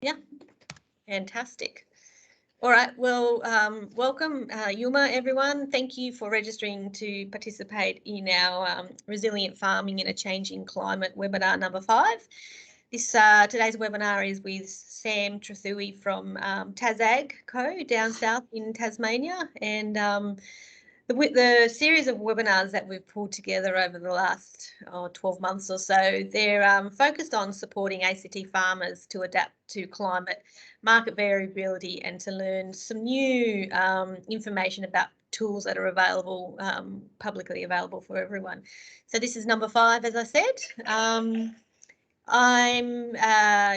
Yeah, fantastic. All right, well, welcome, Yuma, everyone. Thank you for registering to participate in our Resilient Farming in a Changing Climate webinar number 5. Today's webinar is with Sam Trethewey from Tas Co down south in Tasmania, and the series of webinars that we've pulled together over the last 12 months or so, they're focused on supporting ACT farmers to adapt to climate, market variability, and to learn some new information about tools that are available, publicly available for everyone. So this is number 5, as I said. I'm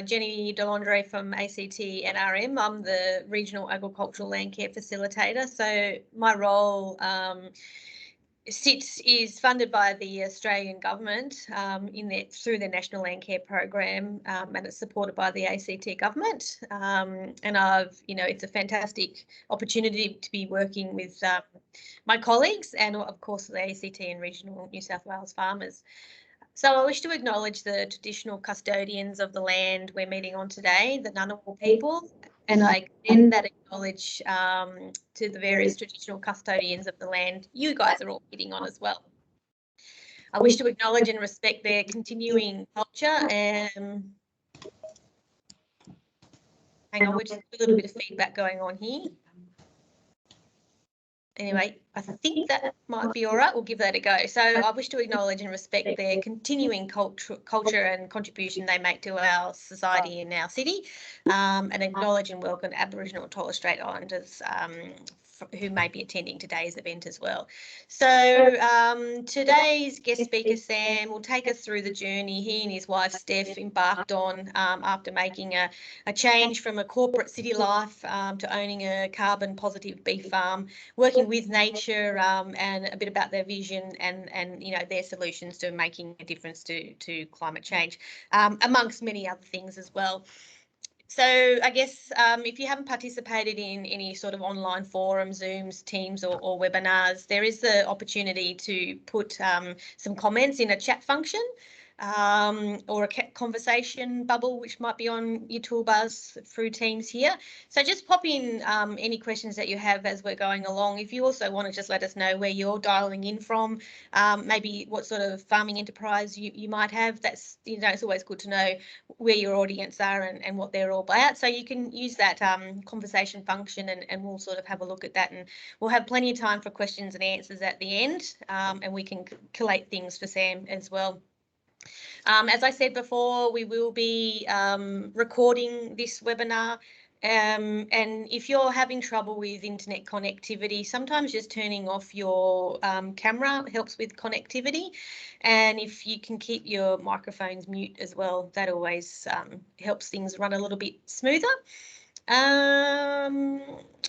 Jenny Delandre from ACT NRM. I'm the Regional Agricultural Land Care Facilitator. So my role is funded by the Australian government through their National Land Care Program, and it's supported by the ACT government. And it's a fantastic opportunity to be working with my colleagues and, of course, the ACT and regional New South Wales farmers. So I wish to acknowledge the traditional custodians of the land we're meeting on today, the Ngunnawal people, and I extend that acknowledge to the various traditional custodians of the land you guys are all meeting on as well. I wish to acknowledge and respect their continuing culture and hang on, we're just a little bit of feedback going on here. Anyway, I think that might be all right. We'll give that a go. So I wish to acknowledge and respect their continuing culture and contribution they make to our society and our city, and acknowledge and welcome Aboriginal and Torres Strait Islanders who may be attending today's event as well. So today's guest speaker, Sam, will take us through the journey he and his wife, Steph, embarked on after making a change from a corporate city life to owning a carbon positive beef farm, working with nature, and a bit about their vision and their solutions to making a difference to climate change, amongst many other things as well. So I guess if you haven't participated in any sort of online forums, Zooms, Teams or webinars, there is the opportunity to put some comments in a chat function. Or a conversation bubble, which might be on your toolbars through Teams here. So just pop in any questions that you have as we're going along. If you also want to just let us know where you're dialing in from, maybe what sort of farming enterprise you might have. That's, it's always good to know where your audience are and what they're all about. So you can use that conversation function and we'll sort of have a look at that, and we'll have plenty of time for questions and answers at the end, and we can collate things for Sam as well. As I said before, we will be recording this webinar, and if you're having trouble with internet connectivity, sometimes just turning off your camera helps with connectivity, and if you can keep your microphones mute as well, that always helps things run a little bit smoother.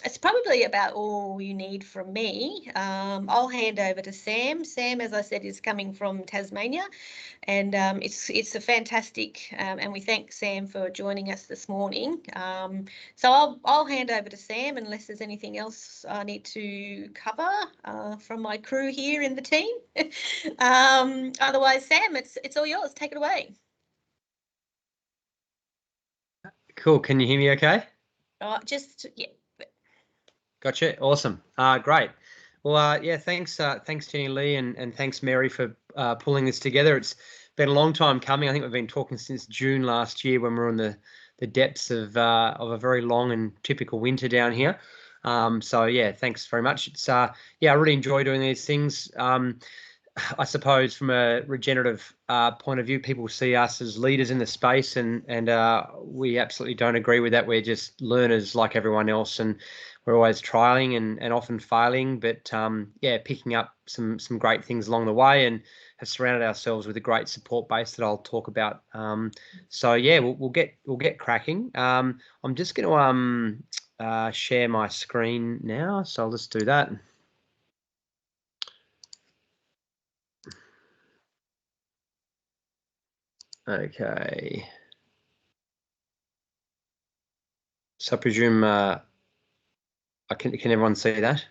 It's probably about all you need from me. I'll hand over to Sam. Sam, as I said, is coming from Tasmania, and it's a fantastic, and we thank Sam for joining us this morning. So I'll hand over to Sam unless there's anything else I need to cover from my crew here in the team. Otherwise, Sam, it's all yours. Take it away. Cool. Can you hear me okay? Yeah. Gotcha. Awesome. Great. Well, yeah, thanks Jenny Lee, and thanks Mary for pulling this together. It's been a long time coming. I think we've been talking since June last year when we were in the depths of a very long and typical winter down here. So yeah, thanks very much. It's yeah, I really enjoy doing these things. I suppose from a regenerative point of view, people see us as leaders in the space, and we absolutely don't agree with that. We're just learners like everyone else, and we're always trialing and often failing, but yeah, picking up some great things along the way, and have surrounded ourselves with a great support base that I'll talk about. So yeah, we'll get cracking. I'm just going to share my screen now, so I'll just do that. Okay. So I presume can everyone see that?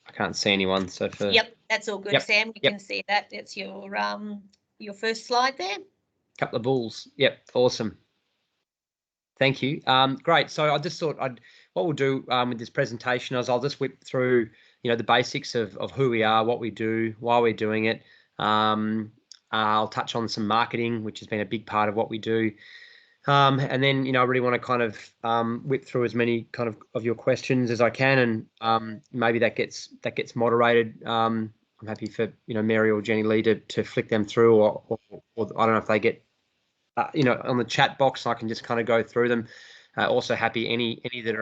I can't see anyone. So for yep, that's all good, Sam. We can see that. It's your first slide there. Couple of bulls. Yep, awesome. Thank you. Great. So I just thought what we'll do with this presentation is I'll just whip through, the basics of who we are, what we do, why we're doing it. I'll touch on some marketing, which has been a big part of what we do. And then, I really want to kind of whip through as many kind of your questions as I can, and maybe that gets moderated. I'm happy for Mary or Jenny Lee to flick them through, or I don't know if they get on the chat box. I can just kind of go through them. Also happy any that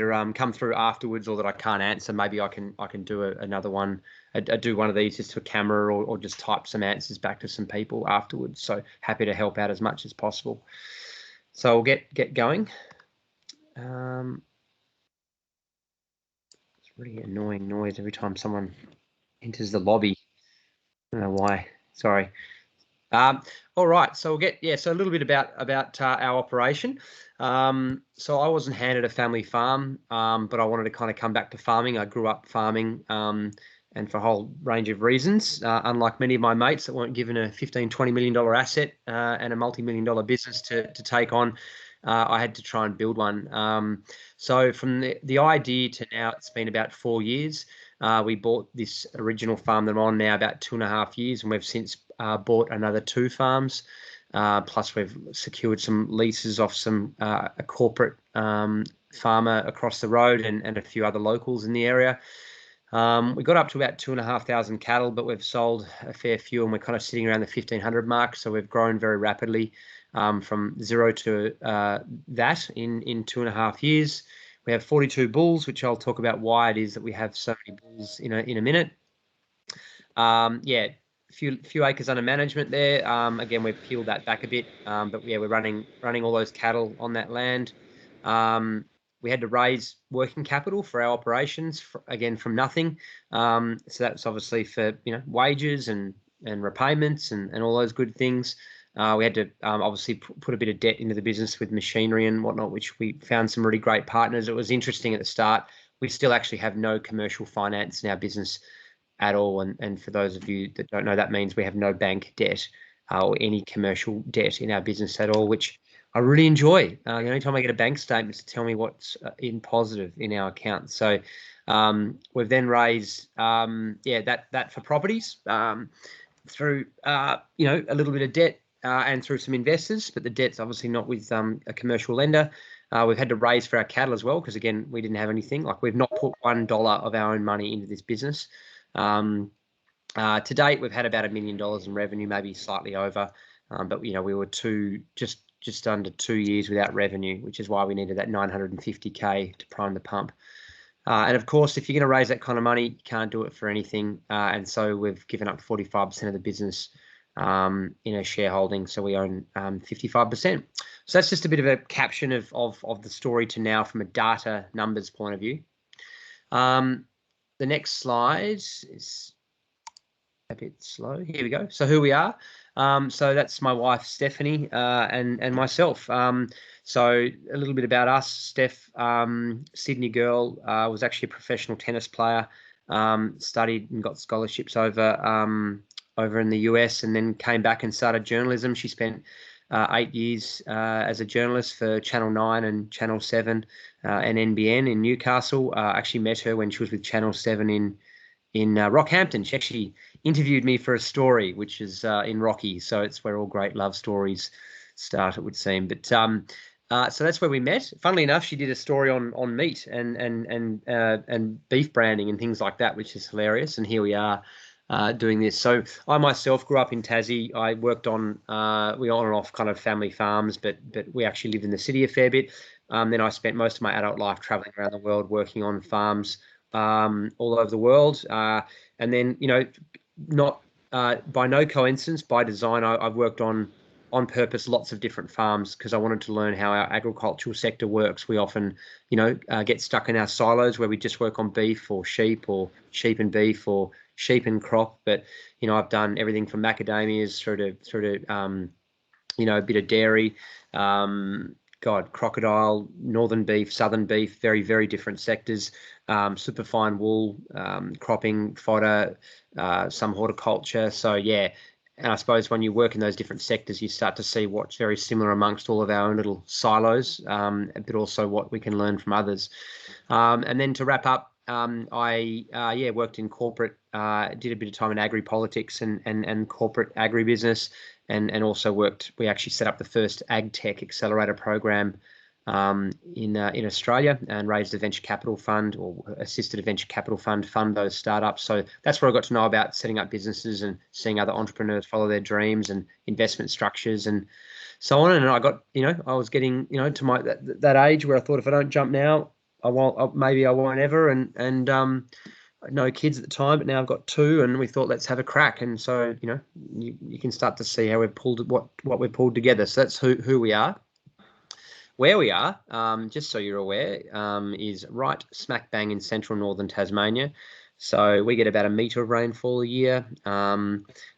are come through afterwards or that I can't answer. Maybe I can do another one. I do one of these just to a camera, or just type some answers back to some people afterwards. So happy to help out as much as possible. So we'll get going. It's really annoying noise every time someone enters the lobby. I don't know why. Sorry. All right, so we'll get so a little bit about our operation. So I wasn't handed a family farm, but I wanted to kind of come back to farming. I grew up farming, and for a whole range of reasons. Unlike many of my mates that weren't given a $15-20 million asset and a multi-million-dollar business to take on, I had to try and build one. So from the idea to now, it's been about 4 years. We bought this original farm that I'm on now about 2.5 years, and we've since bought another 2 farms. Plus, we've secured some leases off a corporate farmer across the road and a few other locals in the area. We got up to about 2,500 cattle, but we've sold a fair few, and we're kind of sitting around the 1,500 mark. So we've grown very rapidly from zero to that in 2.5 years. We have 42 bulls, which I'll talk about why it is that we have so many bulls in a minute. Few acres under management there. Again, we've peeled that back a bit, but yeah, we're running all those cattle on that land. We had to raise working capital for our operations, again from nothing. So that's obviously for wages and repayments and all those good things. We had to obviously put a bit of debt into the business with machinery and whatnot, which we found some really great partners. It was interesting at the start. We still actually have no commercial finance in our business at all. And for those of you that don't know, that means we have no bank debt or any commercial debt in our business at all, which I really enjoy. The only time I get a bank statement to tell me what's in positive in our account. So we've then raised that for properties through a little bit of debt and through some investors, but the debt's obviously not with a commercial lender. We've had to raise for our cattle as well because, again, we didn't have anything. Like, we've not put $1 of our own money into this business. To date, we've had about $1 million in revenue, maybe slightly over, but we were just under 2 years without revenue, which is why we needed that $950K to prime the pump. And of course, if you're going to raise that kind of money, you can't do it for anything. And so we've given up 45% of the business in a shareholding, so we own 55%. So that's just a bit of a caption of the story to now from a data numbers point of view. The next slide is a bit slow. Here we go. So who we are. So that's my wife, Stephanie, and myself. So a little bit about us. Steph, Sydney girl, was actually a professional tennis player, studied and got scholarships over in the US, and then came back and started journalism. She spent 8 years as a journalist for Channel 9 and Channel 7 and NBN in Newcastle. I actually met her when she was with Channel 7 in Rockhampton. She actually interviewed me for a story, which is in Rocky. So it's where all great love stories start, it would seem. But so that's where we met. Funnily enough, she did a story on meat and beef branding and things like that, which is hilarious. And here we are doing this. So I myself grew up in Tassie. I worked on we on and off kind of family farms, but we actually lived in the city a fair bit. Then I spent most of my adult life traveling around the world working on farms all over the world. And then, not by no coincidence, by design, I've worked on purpose lots of different farms because I wanted to learn how our agricultural sector works. We often, get stuck in our silos where we just work on beef or sheep and beef or sheep and crop. But, I've done everything from macadamias through to a bit of dairy, crocodile, northern beef, southern beef, very, very different sectors, superfine wool, cropping, fodder, some horticulture. So, yeah, I suppose when you work in those different sectors, you start to see what's very similar amongst all of our own little silos, but also what we can learn from others. And then to wrap up, I worked in corporate, did a bit of time in agri-politics and corporate agribusiness, and also we actually set up the first Agtech Accelerator program in Australia, and raised a venture capital fund, or assisted a venture capital fund those startups. So that's where I got to know about setting up businesses and seeing other entrepreneurs follow their dreams and investment structures and so on. And I got, I was getting, to my that age where I thought, if I don't jump now, I won't. Maybe I won't ever. And no kids at the time, but now I've got 2, and we thought, let's have a crack. And so you can start to see how we've pulled what we've pulled together. So that's who we are. Where we are, just so you're aware, is right smack bang in central northern Tasmania. So we get about 1 metre of rainfall a year.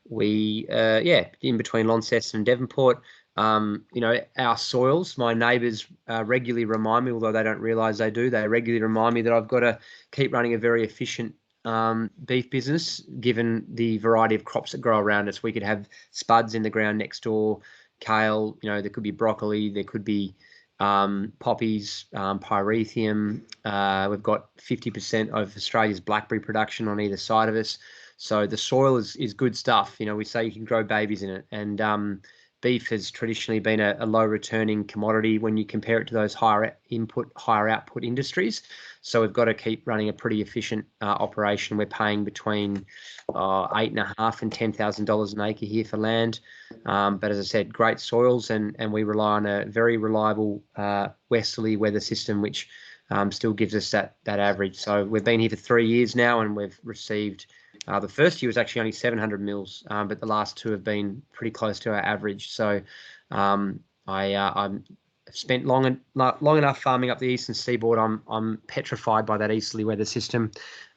We in between Launceston and Devonport. Our soils, my neighbours regularly remind me, although they don't realise they do, they regularly remind me that I've got to keep running a very efficient beef business, given the variety of crops that grow around us. We could have spuds in the ground next door, kale, there could be broccoli, there could be poppies, pyrethrum. We've got 50% of Australia's blackberry production on either side of us. So the soil is good stuff. We say you can grow babies in it. And beef has traditionally been a low returning commodity when you compare it to those higher input, higher output industries. So we've got to keep running a pretty efficient operation. We're paying between $8,500 and $10,000 an acre here for land. But as I said, great soils, and we rely on a very reliable westerly weather system, which still gives us that average. So we've been here for 3 years now, and we've received, the first year was actually only 700 mils, but the last 2 have been pretty close to our average. So I'm spent long enough farming up the eastern seaboard. I'm petrified by that easterly weather system.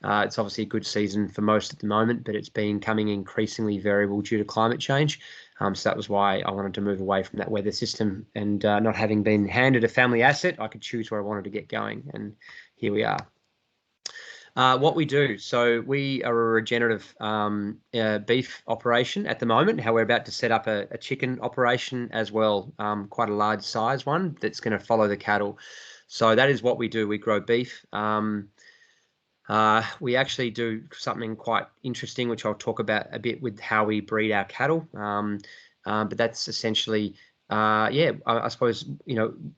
It's obviously a good season for most at the moment, but it's becoming increasingly variable due to climate change. So that was why I wanted to move away from that weather system, and not having been handed a family asset, I could choose where I wanted to get going, and here we are. What we do, so we are a regenerative beef operation at the moment. How we're about to set up a chicken operation as well, quite a large size one that's going to follow the cattle. So that is what we do. We grow beef. We actually do something quite interesting, which I'll talk about a bit, with how we breed our cattle. But that's essentially, I suppose,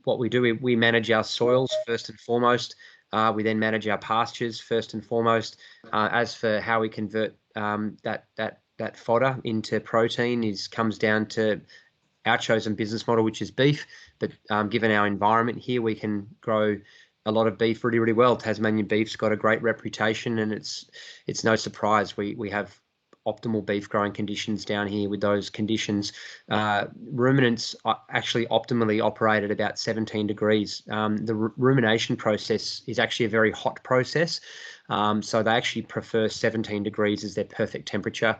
what we do. We manage our soils first and foremost. We then manage our pastures first and foremost. As for how we convert that fodder into protein, comes down to our chosen business model, which is beef. But given our environment here, we can grow a lot of beef really, really well. Tasmanian beef's got a great reputation, and it's no surprise we have optimal beef growing conditions down here. With those conditions, ruminants actually optimally operate at about 17 degrees. The rumination process is actually a very hot process, so they actually prefer 17 degrees as their perfect temperature.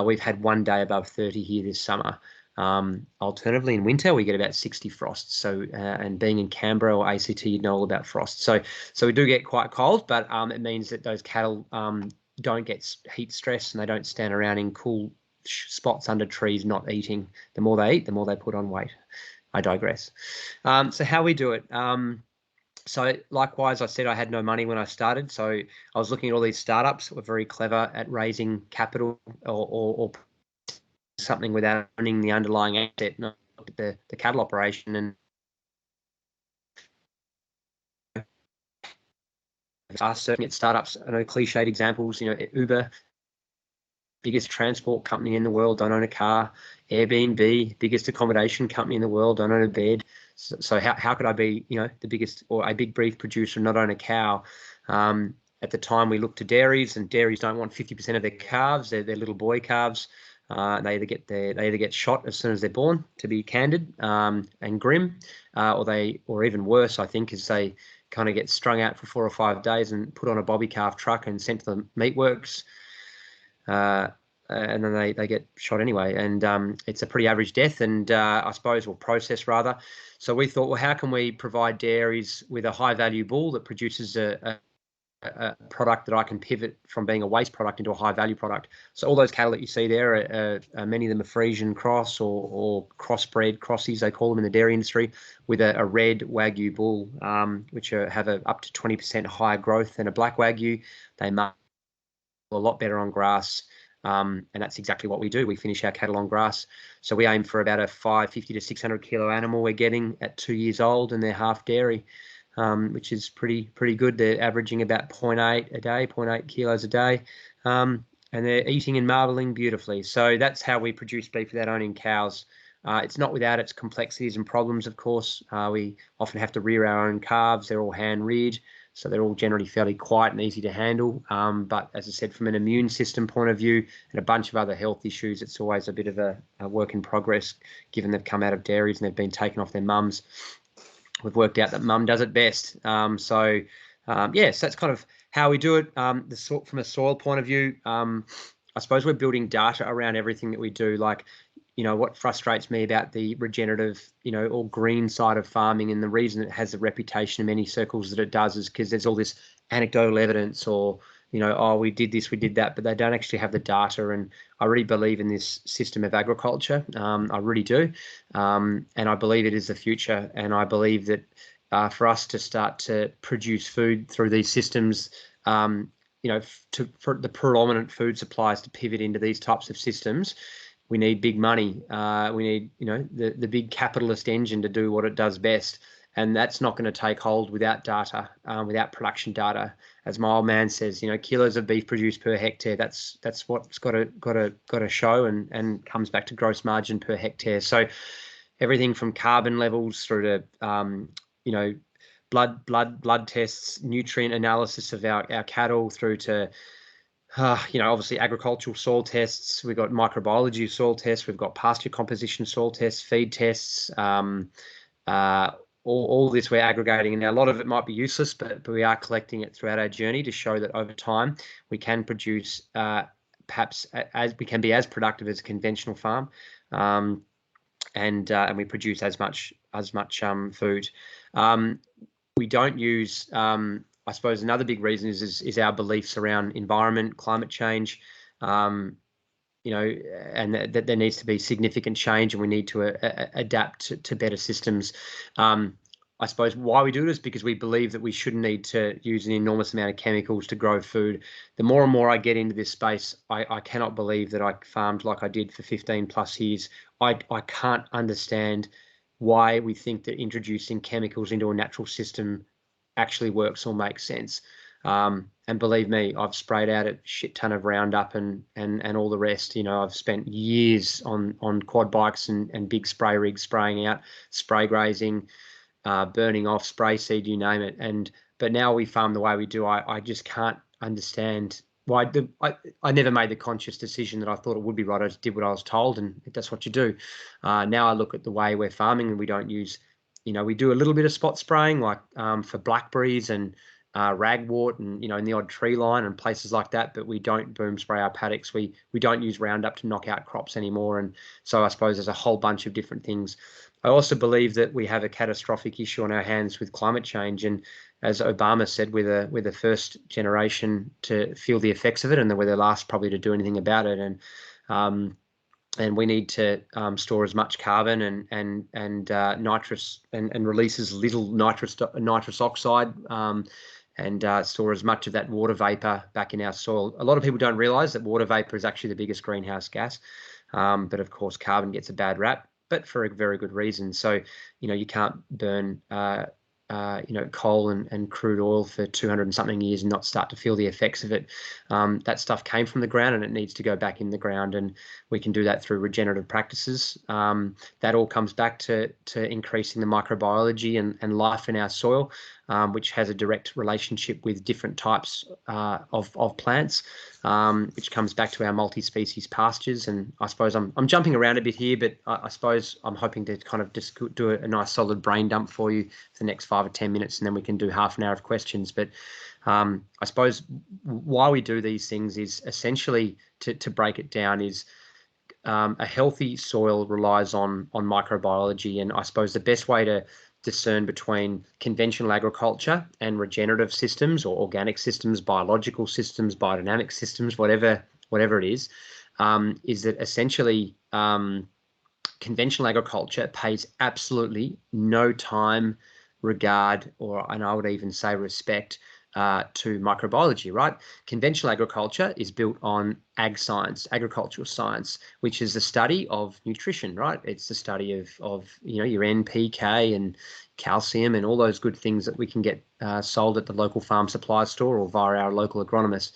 We've had 1 day above 30 here this summer. Alternatively, in winter we get about 60 frosts. So and being in Canberra or ACT, you know all about frost. So we do get quite cold, but it means that those cattle don't get heat stress, and they don't stand around in cool spots under trees not eating. The more they eat, the more they put on weight. I digress. So how we do it. So likewise, I said I had no money when I started. So I was looking at all these startups that were very clever at raising capital or something without owning the underlying asset. And I looked at the cattle operation, and certainly at startups, I know cliched examples, Uber, biggest transport company in the world, don't own a car. Airbnb, biggest accommodation company in the world, don't own a bed. So how could I be, the biggest, or a big beef producer and not own a cow? At the time, we looked to dairies, and dairies don't want 50% of their calves. They're little boy calves. They either get shot as soon as they're born, to be candid and grim, or even worse, I think, is they kind of get strung out for 4 or 5 days and put on a bobby calf truck and sent to the meatworks, and then they get shot anyway. And it's a pretty average death, and I suppose, or process rather. So we thought, well, how can we provide dairies with a high value bull that produces a a product that I can pivot from being a waste product into a high value product. So all those cattle that you see there, many of them are Frisian cross or crossbred, crossies they call them in the dairy industry, with a red Wagyu bull, which have up to 20% higher growth than a black Wagyu. They mark a lot better on grass. And that's exactly what we do. We finish our cattle on grass. So we aim for about a 550 to 600 kilo animal we're getting at 2 years old, and they're half dairy. Which is pretty good. They're averaging about 0.8 a day, 0.8 kilos a day, and they're eating and marbling beautifully. So that's how we produce beef without owning cows. It's not without its complexities and problems, of course. We often have to rear our own calves. They're all hand-reared, so they're all generally fairly quiet and easy to handle. But as I said, from an immune system point of view and a bunch of other health issues, it's always a bit of a work in progress, given they've come out of dairies and they've been taken off their mums. We've worked out that mum does it best. So that's kind of how we do it. From a soil point of view, I suppose we're building data around everything that we do. Like, what frustrates me about the regenerative, or green side of farming, and the reason it has the reputation in many circles that it does is because there's all this anecdotal evidence, or oh, we did this, we did that, but they don't actually have the data. And I really believe in this system of agriculture. I really do. And I believe it is the future. And I believe that for us to start to produce food through these systems, for the predominant food suppliers to pivot into these types of systems, we need big money. We need, the big capitalist engine to do what it does best. And that's not going to take hold without data, without production data. As my old man says, kilos of beef produced per hectare. That's what's got to show, and comes back to gross margin per hectare. So everything from carbon levels through to blood tests, nutrient analysis of our cattle, through to obviously agricultural soil tests. We've got microbiology soil tests. We've got pasture composition soil tests, feed tests. All this we're aggregating, and a lot of it might be useless, but we are collecting it throughout our journey to show that over time we can produce perhaps as we can be as productive as a conventional farm, and we produce as much food. We don't use. I suppose another big reason is our beliefs around environment, climate change. And that there needs to be significant change, and we need to adapt to better systems. I suppose why we do it is because we believe that we shouldn't need to use an enormous amount of chemicals to grow food. The more and more I get into this space, I cannot believe that I farmed like I did for 15 plus years. I can't understand why we think that introducing chemicals into a natural system actually works or makes sense. And believe me, I've sprayed out a shit ton of Roundup and all the rest. I've spent years on quad bikes and big spray rigs spraying out, spray grazing, burning off, spray seed, you name it. But now we farm the way we do. I just can't understand why. I never made the conscious decision that I thought it would be right. I just did what I was told, and that's what you do. Now I look at the way we're farming, and we don't use, we do a little bit of spot spraying, like for blackberries and ragwort and in the odd tree line and places like that, but we don't boom spray our paddocks. We don't use Roundup to knock out crops anymore. And so I suppose there's a whole bunch of different things. I also believe that we have a catastrophic issue on our hands with climate change, and as Obama said, we're the first generation to feel the effects of it, and we're the last probably to do anything about it. And we need to store as much carbon and nitrous and release as little nitrous oxide, and store as much of that water vapor back in our soil. A lot of people don't realise that water vapor is actually the biggest greenhouse gas, but of course carbon gets a bad rap, but for a very good reason. So you can't burn coal and crude oil for 200 and something years and not start to feel the effects of it. That stuff came from the ground, and it needs to go back in the ground, and we can do that through regenerative practices. That all comes back to increasing the microbiology and life in our soil, which has a direct relationship with different types of plants, which comes back to our multi-species pastures. And I suppose I'm jumping around a bit here, but I suppose I'm hoping to kind of just do a nice solid brain dump for you for the next 5 or 10 minutes, and then we can do half an hour of questions. But I suppose why we do these things is essentially, to break it down, is a healthy soil relies on microbiology. And I suppose the best way to discern between conventional agriculture and regenerative systems or organic systems, biological systems, biodynamic systems, whatever it is that essentially conventional agriculture pays absolutely no time, regard, and I would even say respect to microbiology, right? Conventional agriculture is built on ag science, agricultural science, which is the study of nutrition, right? It's the study of your NPK and calcium and all those good things that we can get sold at the local farm supply store or via our local agronomist.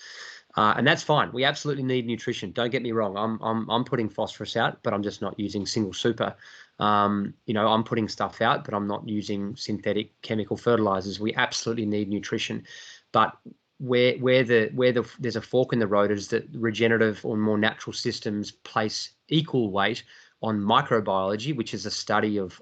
And that's fine. We absolutely need nutrition. Don't get me wrong. I'm putting phosphorus out, but I'm just not using single super. I'm putting stuff out, but I'm not using synthetic chemical fertilizers. We absolutely need nutrition, but where there's a fork in the road is that regenerative or more natural systems place equal weight on microbiology, which is a study of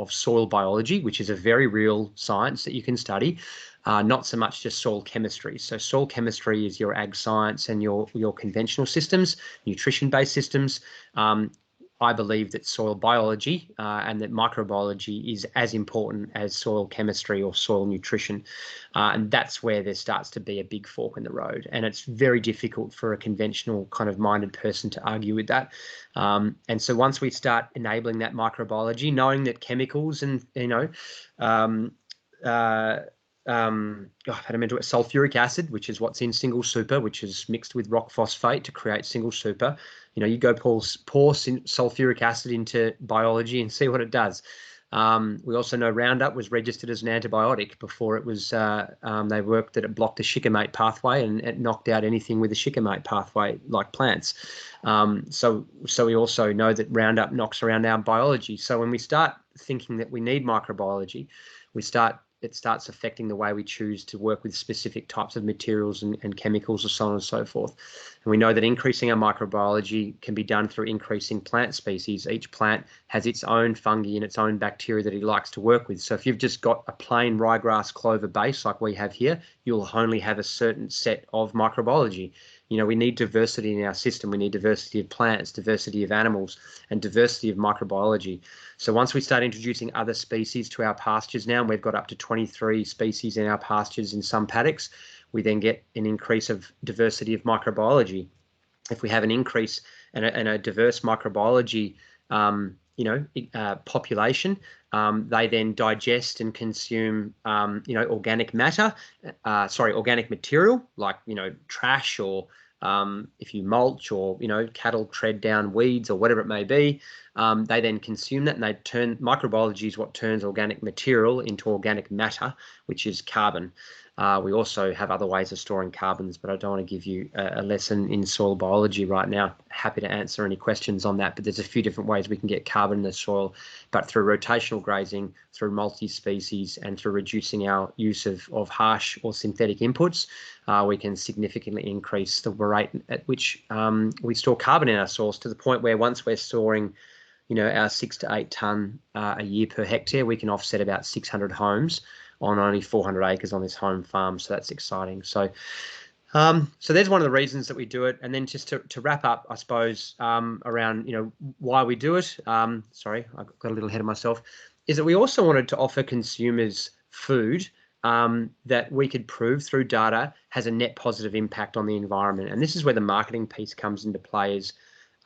soil biology, which is a very real science that you can study. Not so much just soil chemistry. So soil chemistry is your ag science and your conventional systems, nutrition-based systems. I believe that soil biology and that microbiology is as important as soil chemistry or soil nutrition. And that's where there starts to be a big fork in the road. And it's very difficult for a conventional kind of minded person to argue with that. And so once we start enabling that microbiology, knowing that chemicals and, I've had a mental sulfuric acid, which is what's in single super, which is mixed with rock phosphate to create single super. You go pour sulfuric acid into biology and see what it does. We also know Roundup was registered as an antibiotic before it was. They worked that it blocked the shikimate pathway and it knocked out anything with the shikimate pathway, like plants. So we also know that Roundup knocks around our biology. So when we start thinking that we need microbiology, it starts affecting the way we choose to work with specific types of materials and chemicals and so on and so forth. And we know that increasing our microbiology can be done through increasing plant species. Each plant has its own fungi and its own bacteria that it likes to work with. So if you've just got a plain ryegrass clover base like we have here, you'll only have a certain set of microbiology. We need diversity in our system. We need diversity of plants, diversity of animals, and diversity of microbiology. So once we start introducing other species to our pastures now, and we've got up to 23 species in our pastures in some paddocks, we then get an increase of diversity of microbiology. If we have an increase and a diverse microbiology, population, they then digest and consume, organic material like, trash or if you mulch or, cattle tread down weeds or whatever it may be. They then consume that and microbiology is what turns organic material into organic matter, which is carbon. We also have other ways of storing carbons, but I don't want to give you a lesson in soil biology right now. Happy to answer any questions on that, but there's a few different ways we can get carbon in the soil, but through rotational grazing, through multi-species, and through reducing our use of harsh or synthetic inputs, we can significantly increase the rate at which we store carbon in our soils, to the point where once we're storing our 6 to 8 tonne a year per hectare, we can offset about 600 homes on only 400 acres on this home farm. So that's exciting. So there's one of the reasons that we do it. And then just to wrap up, I suppose, around, why we do it. Sorry, I got a little ahead of myself. Is that we also wanted to offer consumers food that we could prove through data has a net positive impact on the environment. And this is where the marketing piece comes into play. Is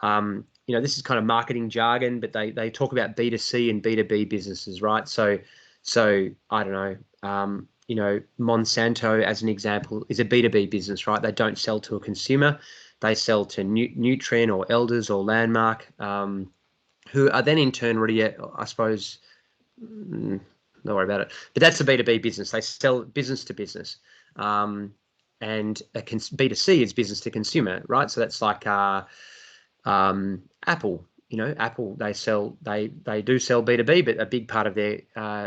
this is kind of marketing jargon, but they talk about B2C and B2B businesses, right? So I don't know, Monsanto, as an example, is a B2B business, right? They don't sell to a consumer. They sell to Nutrien or Elders or Landmark, who are then in turn really, I suppose, don't worry about it. But that's a B2B business. They sell business to business. And B2C is business to consumer, right? So that's like Apple. Apple, they do sell B2B, but a big part of their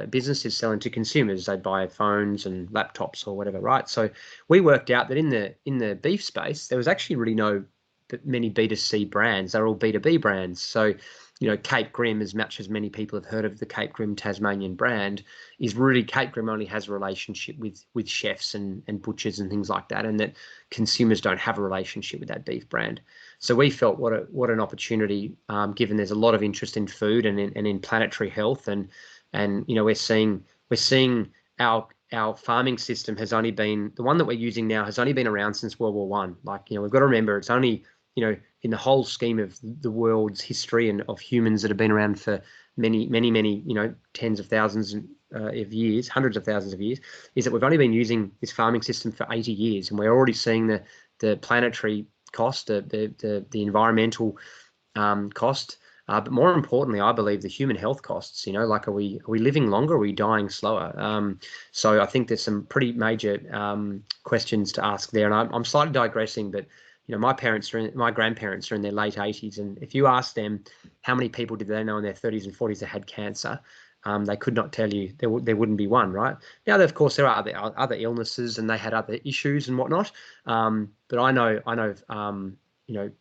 business is selling to consumers. They buy phones and laptops or whatever, right? So we worked out that in the beef space, there was actually really no many B2C brands. They're all B2B brands. So, Cape Grim, as much as many people have heard of the Cape Grim Tasmanian brand, is really Cape Grim only has a relationship with chefs and butchers and things like that, and that consumers don't have a relationship with that beef brand. So we felt what an opportunity, given there's a lot of interest in food and in planetary health, and and we're seeing our farming system has only been, the one that we're using now has only been around since World War One. Like, we've got to remember, it's only, in the whole scheme of the world's history and of humans that have been around for many, tens of thousands of years, hundreds of thousands of years, is that we've only been using this farming system for 80 years. And we're already seeing the planetary cost, the environmental cost, but more importantly, I believe the human health costs. Like, are we living longer? Or are we dying slower? So I think there's some pretty major questions to ask there. And I'm slightly digressing, but my grandparents are in their late 80s, and if you ask them how many people did they know in their 30s and 40s that had cancer, they could not tell you. There wouldn't be one, right? Now, of course, there are other illnesses, and they had other issues and whatnot. But I know,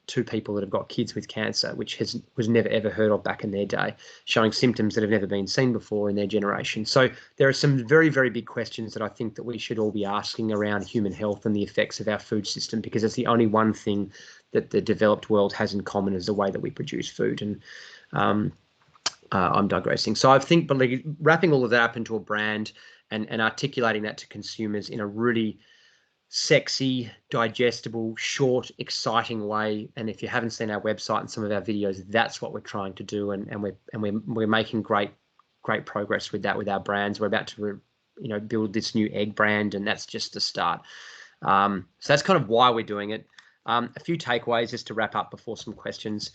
two people that have got kids with cancer, which was never ever heard of back in their day, showing symptoms that have never been seen before in their generation. So there are some very, very big questions that I think that we should all be asking around human health and the effects of our food system, because it's the only one thing that the developed world has in common, is the way that we produce food. And I'm digressing. So I think wrapping all of that up into a brand and articulating that to consumers in a really sexy, digestible, short, exciting way. And if you haven't seen our website and some of our videos, that's what we're trying to do, and we're making great progress with that, with our brands. We're about to build this new egg brand, and that's just the start. So that's kind of why we're doing it. A few takeaways just to wrap up before some questions,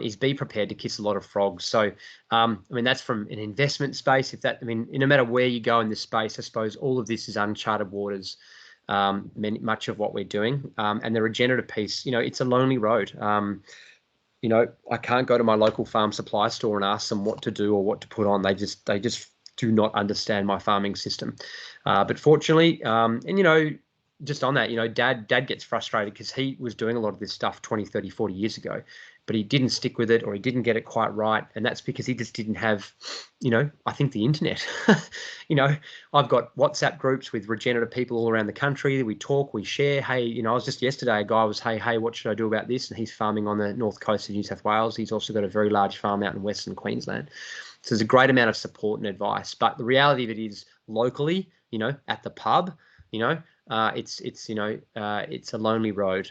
is be prepared to kiss a lot of frogs. So that's from an investment space. No matter where you go in this space, I suppose all of this is uncharted waters. Much of what we're doing, and the regenerative piece, it's a lonely road. I can't go to my local farm supply store and ask them what to do or what to put on. They just do not understand my farming system. But fortunately, just on that, dad gets frustrated because he was doing a lot of this stuff 20, 30, 40 years ago, but he didn't stick with it, or he didn't get it quite right. And that's because he just didn't have, I think, the internet. I've got WhatsApp groups with regenerative people all around the country. We talk, we share. Hey, I was just yesterday, a guy was, hey, what should I do about this? And he's farming on the north coast of New South Wales. He's also got a very large farm out in Western Queensland. So there's a great amount of support and advice. But the reality of it is, locally, at the pub, it's a lonely road.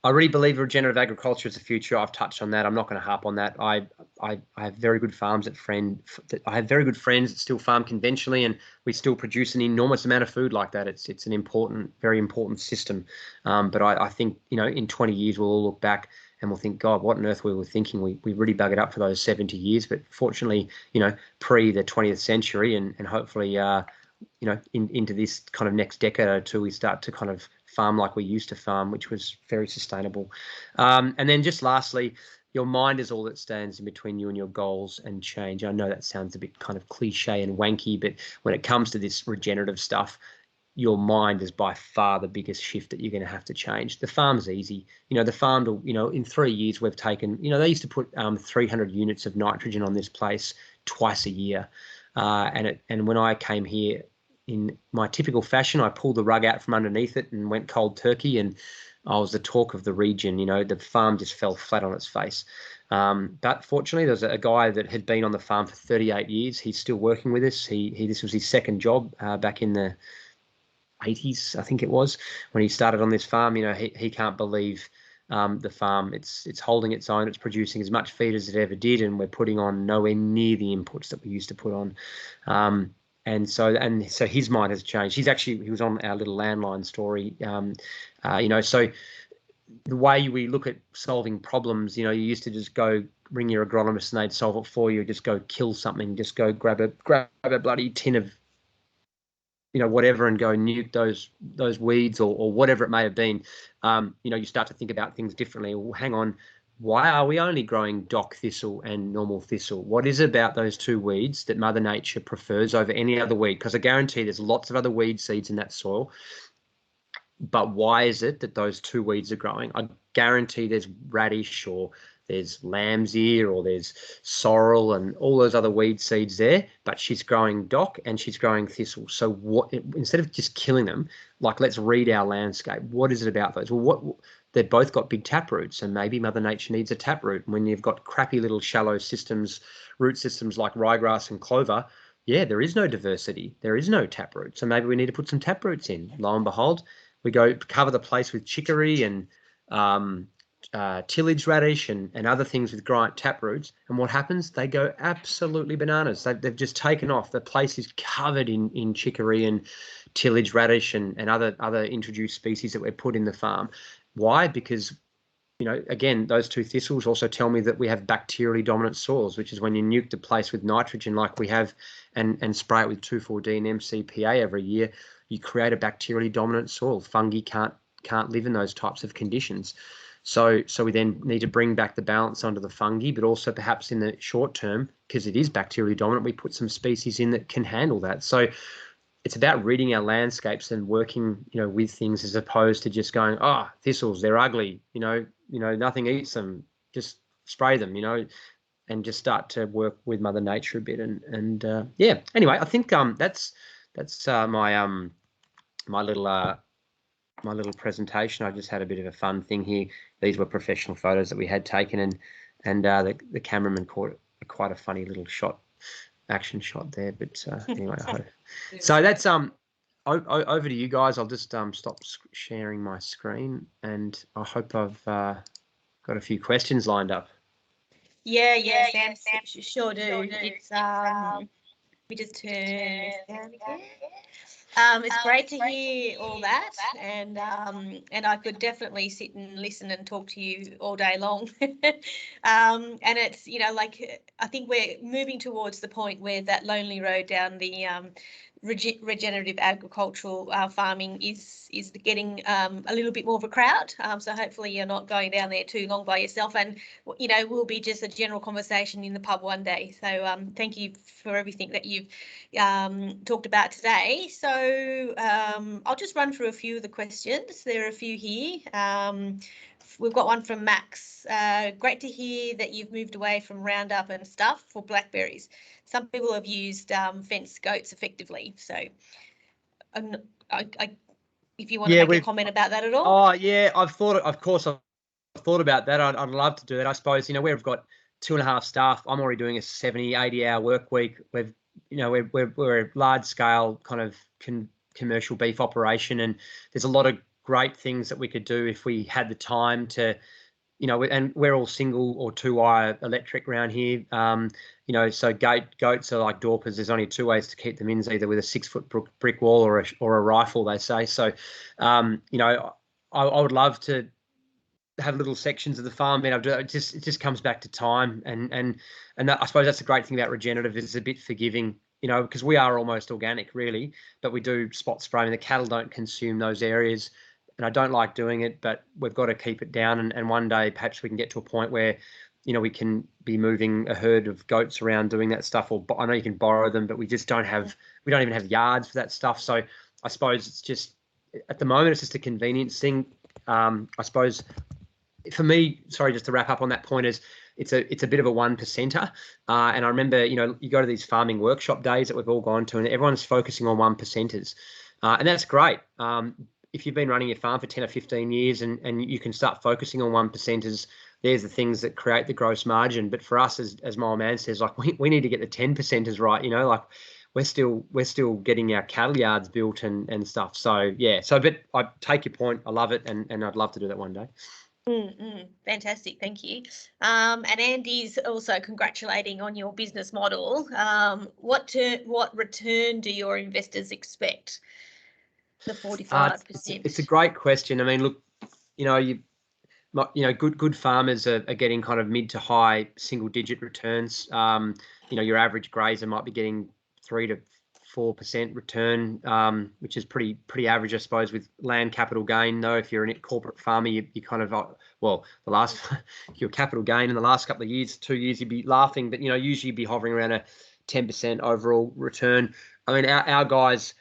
I really believe regenerative agriculture is the future. I've touched on that. I'm not going to harp on that. I have very good farms I have very good friends that still farm conventionally, and we still produce an enormous amount of food like that. It's an important, very important system. But I think, in 20 years, we'll all look back and we'll think, God, what on earth we were thinking? We really buggered up for those 70 years. But fortunately, pre the 20th century and hopefully, into this kind of next decade or two, we start to kind of farm like we used to farm, which was very sustainable. And then just lastly, your mind is all that stands in between you and your goals and change. I know that sounds a bit kind of cliche and wanky, but when it comes to this regenerative stuff, your mind is by far the biggest shift that you're going to have to change. The farm's easy. The farm will, in 3 years, we've taken, they used to put 300 units of nitrogen on this place twice a year. And when I came here, in my typical fashion, I pulled the rug out from underneath it and went cold turkey, and I was the talk of the region. The farm just fell flat on its face. But fortunately, there's a guy that had been on the farm for 38 years. He's still working with us. This was his second job back in the 80s, I think it was, when he started on this farm. He can't believe the farm. It's holding its own. It's producing as much feed as it ever did, and we're putting on nowhere near the inputs that we used to put on. And so his mind has changed. He was on our little landline story. So the way we look at solving problems, you used to just go ring your agronomist and they'd solve it for you. Just go kill something. Just go grab a bloody tin of, whatever, and go nuke those weeds or whatever it may have been. You start to think about things differently. Well, hang on. Why are we only growing dock thistle and normal thistle? What is it about those two weeds that Mother Nature prefers over any other weed? Because I guarantee there's lots of other weed seeds in that soil. But why is it that those two weeds are growing? I guarantee there's radish, or there's lamb's ear, or there's sorrel and all those other weed seeds there, but she's growing dock and she's growing thistle. So instead of just killing them, let's read our landscape. What is it about those? Well, they've both got big tap roots, and maybe Mother Nature needs a tap root. And when you've got crappy little shallow systems, root systems like ryegrass and clover, yeah, there is no diversity. There is no tap root. So maybe we need to put some tap roots in. Lo and behold, we go cover the place with chicory and tillage radish and other things with giant tap roots. And what happens? They go absolutely bananas. They've just taken off. The place is covered in chicory and tillage radish and other introduced species that we've put in the farm. Why? Because, you know, again, those two thistles also tell me that we have bacterially dominant soils, which is when you nuke the place with nitrogen like we have and spray it with 2,4-D and MCPA every year, you create a bacterially dominant soil. Fungi can't live in those types of conditions. So we then need to bring back the balance onto the fungi, but also perhaps in the short term, because it is bacterially dominant, we put some species in that can handle that. So it's about reading our landscapes and working, you know, with things as opposed to just going, oh, thistles, they're ugly, you know, nothing eats them, just spray them, you know, and just start to work with Mother Nature a bit. And yeah, anyway, I think that's my little presentation. I just had a bit of a fun thing here. These were professional photos that we had taken, and the cameraman caught quite a funny little action shot there. But anyway, I hope. So that's over to you guys. I'll just stop sharing my screen, and I hope I've got a few questions lined up. Yeah, Sam, sure do. It's we just turn this down again. It's great to hear all that, and I could definitely sit and listen and talk to you all day long. And it's, you know, like, I think we're moving towards the point where that lonely road down the regenerative agricultural farming is getting a little bit more of a crowd. So hopefully you're not going down there too long by yourself, and, you know, we'll be just a general conversation in the pub one day. So thank you for everything that you've talked about today. So I'll just run through a few of the questions. There are a few here. We've got one from Max. Great to hear that you've moved away from Roundup and stuff for blackberries. Some people have used fenced goats effectively. So if you want to make a comment about that at all. Oh, yeah, I've thought about that. I'd love to do that. I suppose, you know, we've got 2.5 staff. I'm already doing a 70, 80-hour work week. We're a large scale kind of commercial beef operation, and there's a lot of great things that we could do if we had the time to, you know, and we're all single or 2-wire electric around here. You know, so goats are like Dorpers. There's only 2 ways to keep them in, either with a 6-foot brick wall or a rifle, they say. So, you know, I would love to have little sections of the farm being able to. It just comes back to time, and I suppose that's the great thing about regenerative, is it's a bit forgiving, you know, because we are almost organic really, but we do spot spraying. The cattle don't consume those areas, and I don't like doing it, but we've got to keep it down, and one day perhaps we can get to a point where, you know, we can be moving a herd of goats around doing that stuff, or I know you can borrow them, but we don't even have yards for that stuff. So I suppose it's just, at the moment, it's just a convenience thing. I suppose for me, sorry, just to wrap up on that point, is it's a bit of a 1%er. And I remember, you know, you go to these farming workshop days that we've all gone to, and everyone's focusing on 1%ers. And that's great. If you've been running your farm for 10 or 15 years and you can start focusing on 1%ers, there's the things that create the gross margin. But for us, as my old man says, like, we need to get the 10%ers right, you know, like we're still getting our cattle yards built and stuff. So yeah, but I take your point. I love it, and I'd love to do that one day. Fantastic, thank you. And Andy's also congratulating on your business model. What return do your investors expect? The 45%. It's a great question. I mean, look, you know, good farmers are getting kind of mid to high single-digit returns. You know, your average grazer might be getting 3 to 4% return, which is pretty average, I suppose, with land capital gain. Though, if you're a corporate farmer, you kind of, well, your capital gain in the last couple of years, 2 years, you'd be laughing, but, you know, usually you'd be hovering around a 10% overall return. I mean, our guys,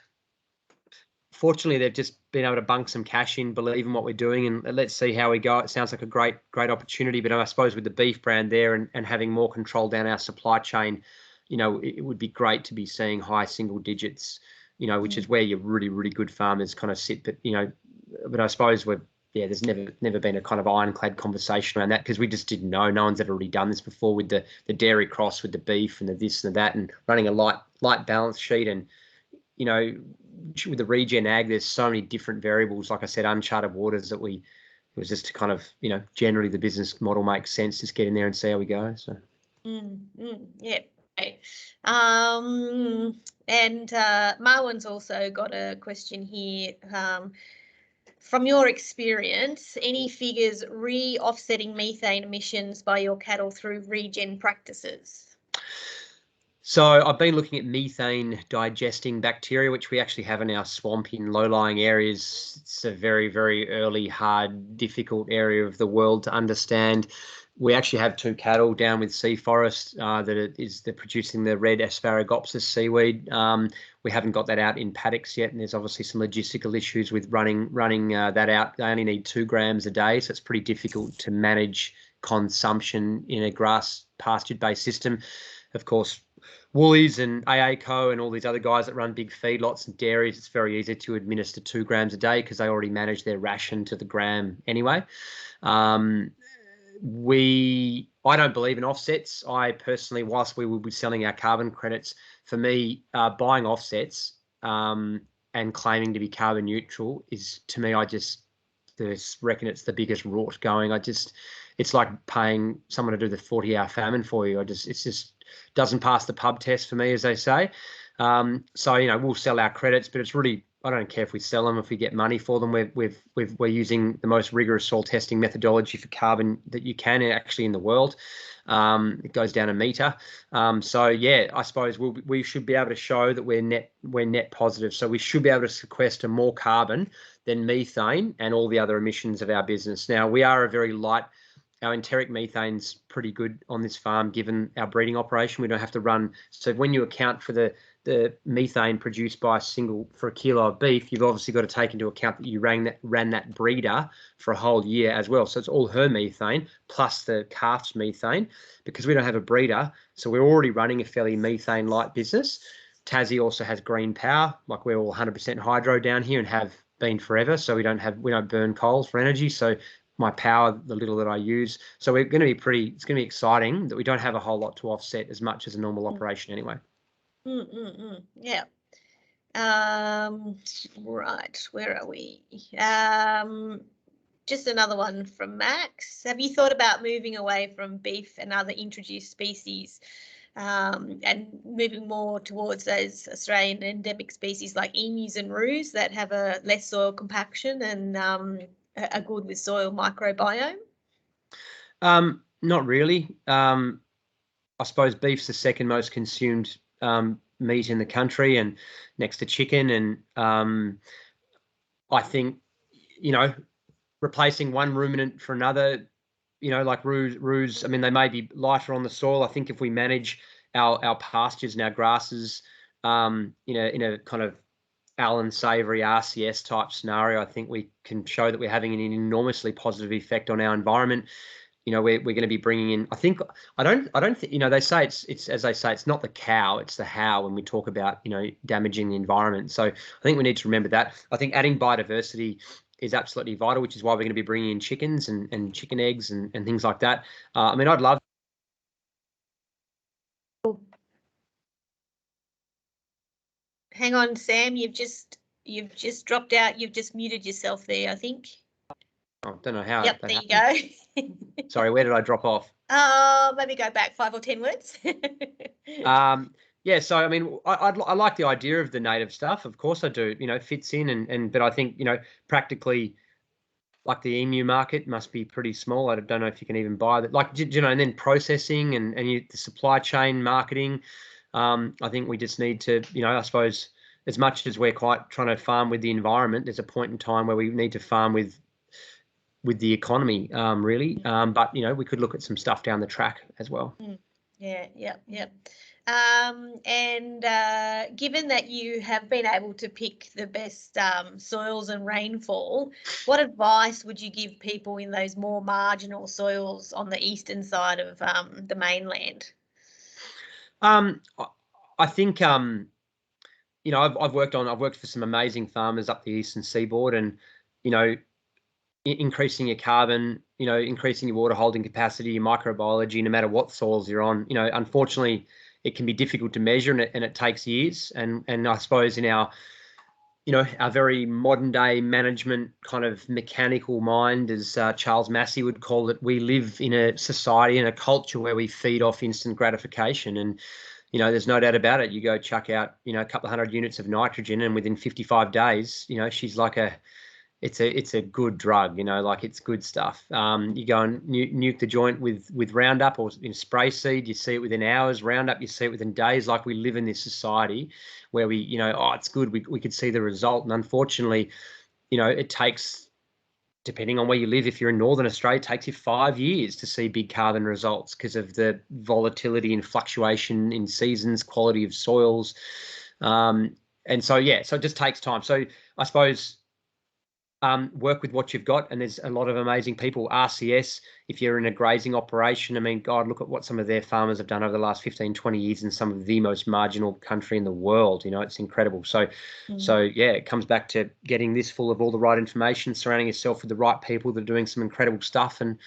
fortunately, they've just been able to bunk some cash in, believe in what we're doing, and let's see how we go. It sounds like a great opportunity, but I suppose with the beef brand there and having more control down our supply chain, you know, it would be great to be seeing high single digits, you know, which is where your really, really good farmers kind of sit. But, you know, I suppose we're yeah, there's never been a kind of ironclad conversation around that, because we just didn't know. No one's ever really done this before with the dairy cross with the beef and the this and the that, and running a light balance sheet. And you know, with the regen ag, there's so many different variables. Like I said, uncharted waters that it was just to kind of, you know, generally the business model makes sense. Just get in there and see how we go. So. Yeah. Okay. And Marwan's also got a question here. From your experience, any figures offsetting methane emissions by your cattle through regen practices? So I've been looking at methane digesting bacteria, which we actually have in our swamp in low-lying areas. It's a very, very early, hard, difficult area of the world to understand. We actually have 2 cattle down with sea forest they're producing the red Asparagopsis seaweed. We haven't got that out in paddocks yet, and there's obviously some logistical issues with running that out. They only need 2 grams a day, so it's pretty difficult to manage consumption in a grass pastured-based system. Of course, Woolies and AACO and all these other guys that run big feedlots and dairies, it's very easy to administer 2 grams a day because they already manage their ration to the gram anyway. I don't believe in offsets. I personally, whilst we will be selling our carbon credits, for me, buying offsets and claiming to be carbon neutral is, to me, I reckon it's the biggest rort going. It's like paying someone to do the 40-hour famine for you. It just doesn't pass the pub test for me, as they say. So, you know, we'll sell our credits, but it's really, I don't care if we sell them, if we get money for them. We're using the most rigorous soil testing methodology for carbon that you can actually in the world. It goes down a metre. So yeah, I suppose we should be able to show that we're net positive. So we should be able to sequester more carbon than methane and all the other emissions of our business. Now, we are a very light. Our enteric methane's pretty good on this farm, given our breeding operation. We don't have to run. So when you account for the methane produced by for a kilo of beef, you've obviously got to take into account that you ran that breeder for a whole year as well. So it's all her methane plus the calf's methane, because we don't have a breeder. So we're already running a fairly methane light business. Tassie also has green power, like we're all 100% hydro down here and have been forever. So we don't burn coals for energy. So my power, the little that I use. So it's going to be exciting that we don't have a whole lot to offset as much as a normal operation anyway. Yeah. Right, where are we? Just another one from Max. Have you thought about moving away from beef and other introduced species and moving more towards those Australian endemic species like emus and roos that have a less soil compaction and are good with soil microbiome? Not really. I suppose beef's the second most consumed meat in the country, and next to chicken. And I think, you know, replacing one ruminant for another, you know, like roos, I mean, they may be lighter on the soil. I think if we manage our pastures and our grasses, in a kind of Allen Savory RCS type scenario, I think we can show that we're having an enormously positive effect on our environment. You know, we're going to be bringing in, I don't think, you know, they say it's as they say, it's not the cow, it's the how when we talk about, you know, damaging the environment. So I think we need to remember that. I think adding biodiversity is absolutely vital, which is why we're going to be bringing in chickens and chicken eggs and things like that. I mean, I'd love. Hang on, Sam, you've just dropped out. You've just muted yourself there, I think. I don't know how. Yep, there you go. Sorry, where did I drop off? Maybe go back 5 or 10 words. Yeah, so I mean, I like the idea of the native stuff. Of course, I do. You know, it fits in, but I think, you know, practically, like the emu market must be pretty small. I don't know if you can even buy that. Like, you know, and then processing and the supply chain marketing. I think we just need to, you know, I suppose as much as we're quite trying to farm with the environment, there's a point in time where we need to farm with the economy, really. But, you know, we could look at some stuff down the track as well. Yeah. And given that you have been able to pick the best soils and rainfall, what advice would you give people in those more marginal soils on the eastern side of the mainland? I think, you know, I've worked for some amazing farmers up the eastern seaboard, and, you know, increasing your carbon, increasing your water holding capacity, your microbiology, no matter what soils you're on. Unfortunately, it can be difficult to measure, and it takes years. And I suppose in our very modern day management kind of mechanical mind, as Charles Massey would call it, we live in a society and a culture where we feed off instant gratification. And, there's no doubt about it. You go chuck out, a couple of 100 units of nitrogen, and within 55 days, she's like it's a good drug, like it's good stuff. You go and nuke the joint with Roundup or spray seed, you see it within hours. Roundup, you see it within days. Like, we live in this society where we, it's good. We could see the result. And unfortunately, it takes, depending on where you live, if you're in Northern Australia, it takes you 5 years to see big carbon results because of the volatility and fluctuation in seasons, quality of soils. And so it just takes time. So I suppose, work with what you've got, and there's a lot of amazing people. RCS, if you're in a grazing operation, I mean, God, look at what some of their farmers have done over the last 15, 20 years in some of the most marginal country in the world. It's incredible. So it comes back to getting this full of all the right information, surrounding yourself with the right people that are doing some incredible stuff, and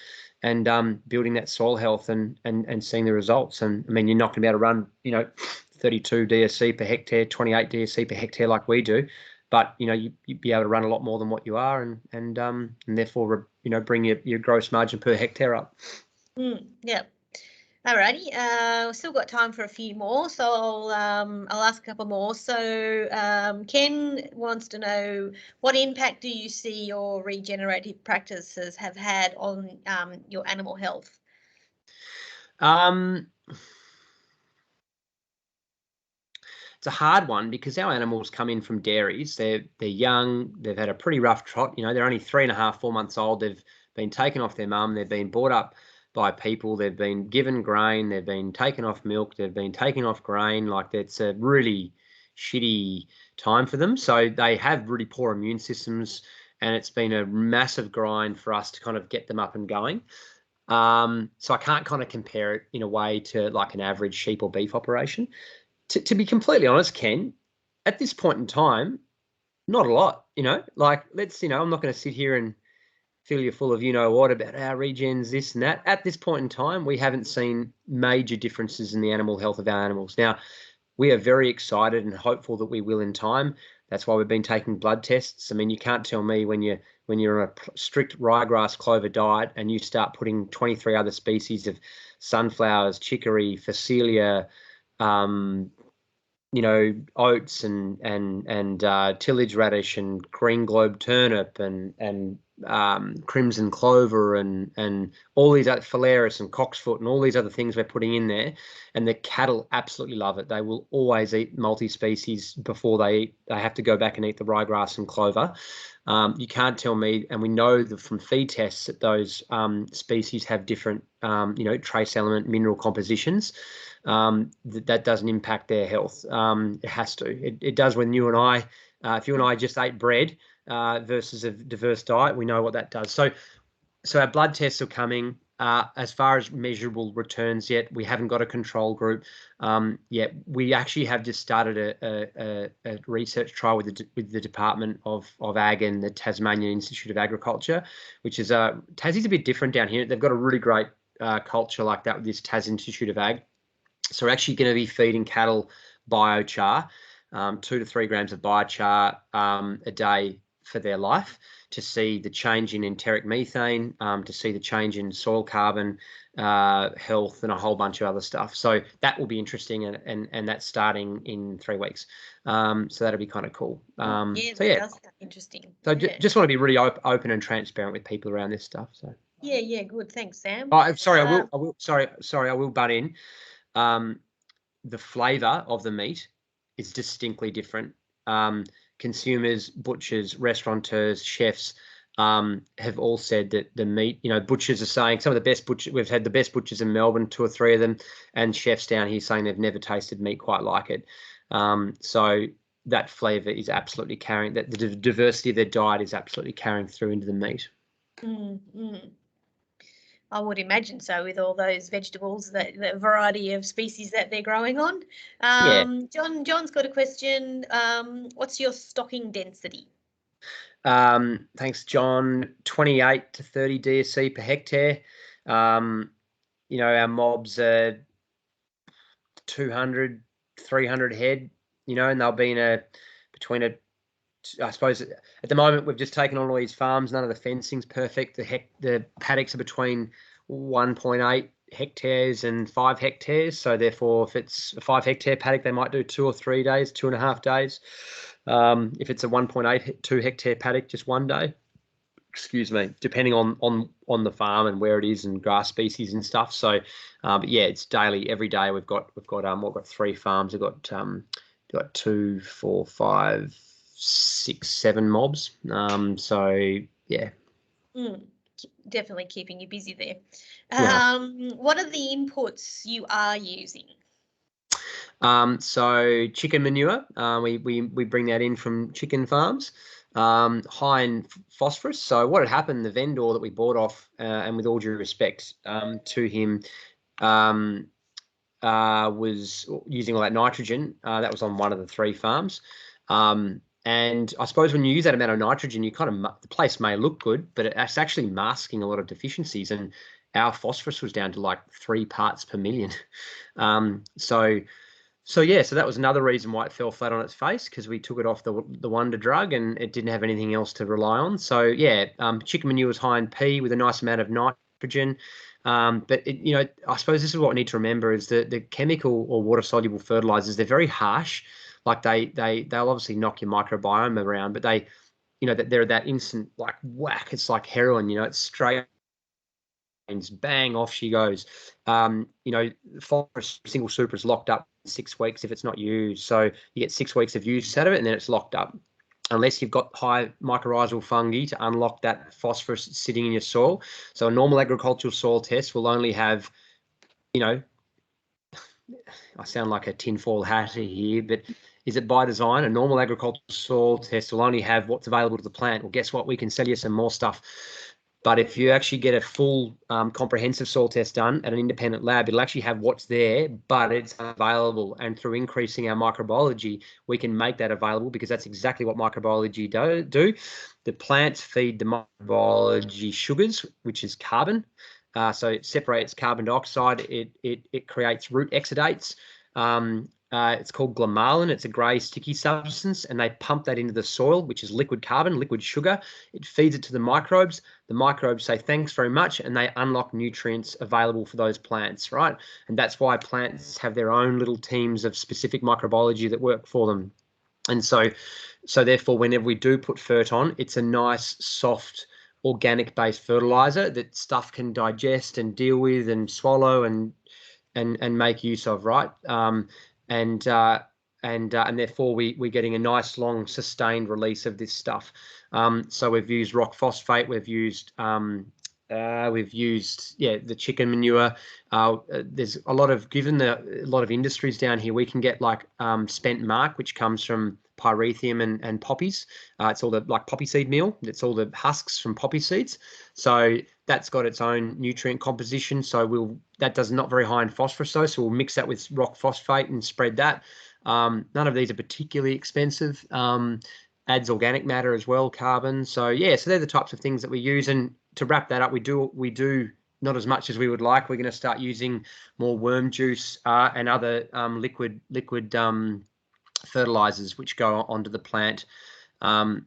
building that soil health and seeing the results. And I mean, you're not going to be able to run, 32 DSC per hectare, 28 DSC per hectare like we do. But you'd be able to run a lot more than what you are, and therefore bring your gross margin per hectare up. Yeah. Alrighty. We've still got time for a few more, so I'll ask a couple more. So Ken wants to know, what impact do you see your regenerative practices have had on your animal health? It's a hard one because our animals come in from dairies. They're young. They've had a pretty rough trot. They're only 3.5, 4 months old. They've been taken off their mum. They've been brought up by people. They've been given grain. They've been taken off milk. They've been taken off grain. Like, it's a really shitty time for them. So they have really poor immune systems, and it's been a massive grind for us to kind of get them up and going. So I can't kind of compare it in a way to like an average sheep or beef operation. To be completely honest, Ken, at this point in time, not a lot, like, I'm not going to sit here and fill you full of what about our regens, this and that. At this point in time, we haven't seen major differences in the animal health of our animals. Now, we are very excited and hopeful that we will in time. That's why we've been taking blood tests. I mean, you can't tell me when you're on a strict ryegrass clover diet and you start putting 23 other species of sunflowers, chicory, phacelia, oats and tillage radish and green globe turnip and crimson clover and all these other phalaris and cocksfoot and all these other things we're putting in there, and the cattle absolutely love it. They will always eat multi-species before they eat. They have to go back and eat the ryegrass and clover. You can't tell me, and we know that from feed tests that those species have different, trace element mineral compositions. That doesn't impact their health. It has to. It does when you and I, if you and I just ate bread versus a diverse diet, we know what that does. So our blood tests are coming. As far as measurable returns yet, we haven't got a control group yet. We actually have just started a research trial with the Department of Ag and the Tasmanian Institute of Agriculture, which is Tassie's a bit different down here. They've got a really great culture like that with this Tas Institute of Ag. So we're actually going to be feeding cattle biochar, 2 to 3 grams of biochar a day for their life, to see the change in enteric methane, to see the change in soil carbon health, and a whole bunch of other stuff. So that will be interesting, and that's starting in 3 weeks. So that'll be kind of cool. Does sound interesting. So just want to be really open and transparent with people around this stuff. So yeah, good. Thanks, Sam. Oh, sorry, I will butt in. The flavour of the meat is distinctly different. Consumers, butchers, restaurateurs, chefs have all said that the meat, butchers are saying some of the best butchers, we've had the best butchers in Melbourne, 2 or 3 of them, and chefs down here saying they've never tasted meat quite like it. So that flavour is absolutely carrying, that the diversity of their diet is absolutely carrying through into the meat. I would imagine so, with all those vegetables, the variety of species that they're growing on. John's got a question. What's your stocking density? Thanks, John. 28 to 30 DSC per hectare. You know, our mobs are 200, 300 head, you know, and they'll be I suppose at the moment we've just taken on all these farms. None of the fencing's perfect. The paddocks are between 1.8 hectares and 5 hectares. So therefore, if it's a 5 hectare paddock, they might do 2 or 3 days, 2.5 days. If it's a 1.82 hectare paddock, just 1 day. Excuse me, depending on the farm and where it is and grass species and stuff. So, but yeah, it's daily, every day. We've got 3 farms. We've got 2, 4, 5, 6, 7 mobs. So yeah. Definitely keeping you busy there. Yeah. What are the inputs you are using? So chicken manure, we bring that in from chicken farms, high in phosphorus. So what had happened, the vendor that we bought off, and with all due respect to him, was using all that nitrogen. That was on one of the 3 farms. And I suppose when you use that amount of nitrogen, the place may look good, but it's actually masking a lot of deficiencies. And our phosphorus was down to like 3 parts per million. So that was another reason why it fell flat on its face, because we took it off the wonder drug and it didn't have anything else to rely on. So yeah, chicken manure is high in P with a nice amount of nitrogen. But I suppose this is what we need to remember is that the chemical or water soluble fertilizers, they're very harsh. Like they'll obviously knock your microbiome around, but they're that instant like whack. It's like heroin, it's straight. Bang, off she goes. Phosphorus single super is locked up 6 weeks if it's not used. So you get 6 weeks of use out of it, and then it's locked up. Unless you've got high mycorrhizal fungi to unlock that phosphorus sitting in your soil. So a normal agricultural soil test will only have, I sound like a tinfoil hat here, but is it by design? A normal agricultural soil test will only have what's available to the plant. Well, guess what? We can sell you some more stuff. But if you actually get a full comprehensive soil test done at an independent lab, it'll actually have what's there, but it's available. And through increasing our microbiology, we can make that available, because that's exactly what microbiology do. The plants feed the microbiology sugars, which is carbon. So it separates carbon dioxide. It creates root exudates. It's called glomalin. It's a grey sticky substance, and they pump that into the soil, which is liquid carbon, liquid sugar. It feeds it to the microbes. The microbes say thanks very much, and they unlock nutrients available for those plants, right? And that's why plants have their own little teams of specific microbiology that work for them. And so therefore, whenever we do put fert on, it's a nice, soft, organic-based fertilizer that stuff can digest and deal with and swallow and make use of, right? And therefore we're getting a nice long sustained release of this stuff. So we've used rock phosphate, we've used the chicken manure. There's a lot of industries down here, we can get like spent mark, which comes from pyrethrum and poppies. It's all the like poppy seed meal. It's all the husks from poppy seeds. So that's got its own nutrient composition. So that does not very high in phosphorus though. So we'll mix that with rock phosphate and spread that. None of these are particularly expensive. Adds organic matter as well, carbon. So they're the types of things that we use. And to wrap that up, we do not as much as we would like. We're going to start using more worm juice and other liquid fertilizers which go onto the plant, and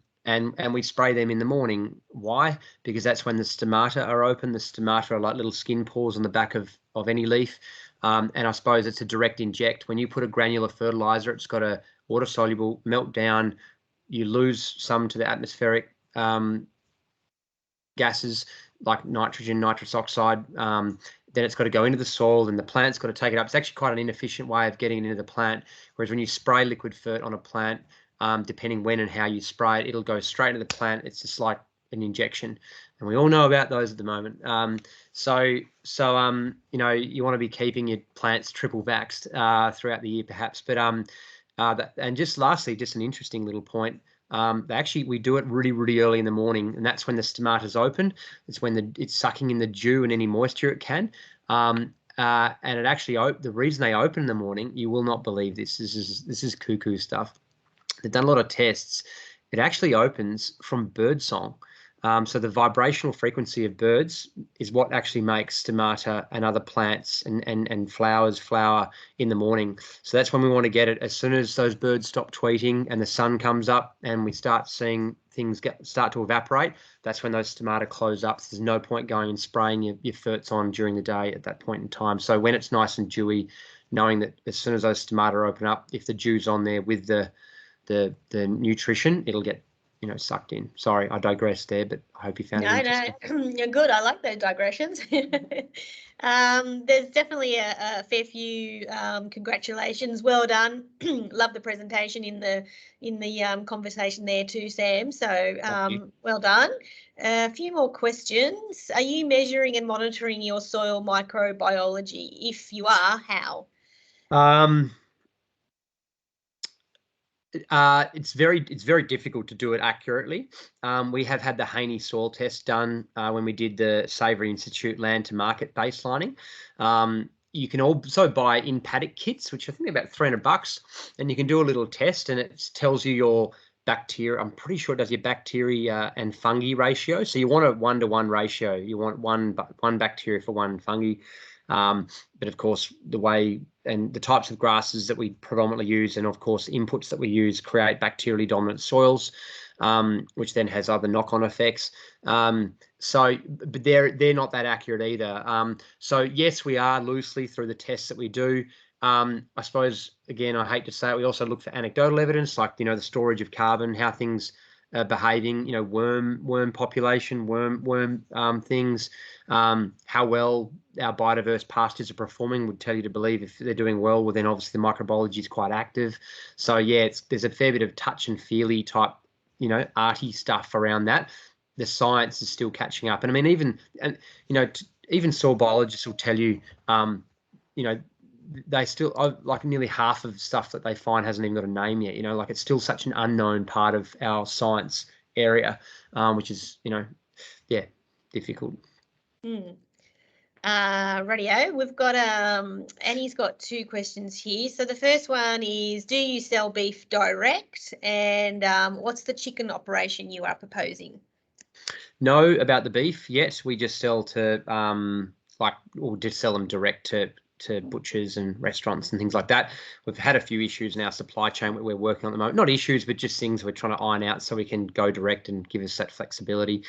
we spray them in the morning. Why? Because that's when the stomata are open. The stomata are like little skin pores on the back of any leaf, and I suppose it's a direct inject. When you put a granular fertilizer, it's got a water soluble melt down. You lose some to the atmospheric gases like nitrogen, nitrous oxide. Then it's got to go into the soil, and the plant's got to take it up. It's actually quite an inefficient way of getting it into the plant. Whereas when you spray liquid fert on a plant, depending when and how you spray it, it'll go straight into the plant. It's just like an injection, and we all know about those at the moment. So you want to be keeping your plants triple vaxxed throughout the year, perhaps. But and just lastly, just an interesting little point. We do it really, really early in the morning, and that's when the stomata's open. It's when it's sucking in the dew and any moisture it can. And it actually the reason they open in the morning, you will not believe this. This is cuckoo stuff. They've done a lot of tests, it actually opens from bird song. So the vibrational frequency of birds is what actually makes stomata and other plants and flowers flower in the morning. So that's when we want to get it. As soon as those birds stop tweeting and the sun comes up and we start seeing things start to evaporate, that's when those stomata close up. So there's no point going and spraying your ferts on during the day at that point in time. So when it's nice and dewy, knowing that as soon as those stomata open up, if the dew's on there with the nutrition, it'll get sucked in. Sorry, I digressed there, but I hope you found it interesting. No, you're good. I like those digressions. There's definitely a fair few congratulations. Well done. Love the presentation in the conversation there too, Sam. So well done. A few more questions. Are you measuring and monitoring your soil microbiology? If you are, how? It's very difficult to do it accurately. We have had the Haney soil test done when we did the Savory Institute land to market baselining. You can also buy in paddock kits, which I think are about $300, and you can do a little test, and it tells you your bacteria. I'm pretty sure it does your bacteria and fungi ratio. So you want a 1-to-1 ratio. You want one bacteria for one fungi. But of course, the way and the types of grasses that we predominantly use, and of course inputs that we use, create bacterially dominant soils, which then has other knock-on effects. But they're not that accurate either. So yes, we are loosely through the tests that we do. I suppose, again, I hate to say it, we also look for anecdotal evidence, like the storage of carbon, how things are behaving, worm population, worm things, how well our biodiverse pastures are performing would tell you to believe if they're doing well. Well, then obviously the microbiology is quite active. So yeah, there's a fair bit of touch and feely type, arty stuff around that. The science is still catching up, and I mean, even soil biologists will tell you, they still, like, nearly half of stuff that they find hasn't even got a name yet. Like, it's still such an unknown part of our science area, which is, difficult. Radio, we've got Annie's got two questions here. So the first one is, do you sell beef direct, and what's the chicken operation you are proposing? No, about the beef yet. We just sell to or just sell them direct to butchers and restaurants and things like that. We've had a few issues in our supply chain that we're working on at the moment. Not issues, but just things we're trying to iron out so we can go direct and give us that flexibility.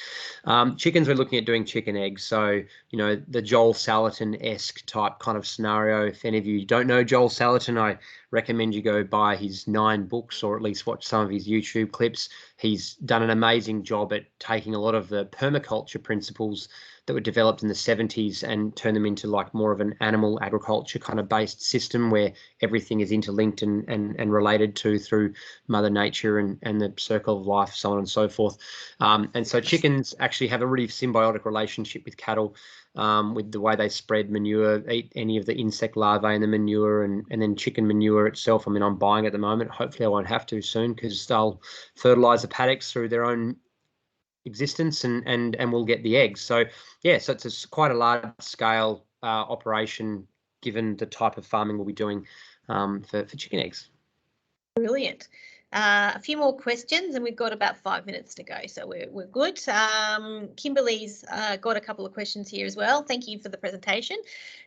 Chickens, we're looking at doing chicken eggs. So, the Joel Salatin-esque type kind of scenario. If any of you don't know Joel Salatin, I recommend you go buy his 9 books or at least watch some of his YouTube clips. He's done an amazing job at taking a lot of the permaculture principles that were developed in the 70s and turn them into like more of an animal agriculture kind of based system where everything is interlinked and related to through Mother Nature and the circle of life, so on and so forth. And so chickens actually have a really symbiotic relationship with cattle, with the way they spread manure, eat any of the insect larvae in the manure, and then chicken manure itself. I mean, I'm buying at the moment. Hopefully I won't have to soon, because they'll fertilize the paddocks through their own existence and we'll get the eggs. So yeah, so it's quite a large scale operation given the type of farming we'll be doing for chicken eggs. Brilliant. A few more questions, and we've got about 5 minutes to go, so we're good. Kimberly's got a couple of questions here as well. Thank you for the presentation.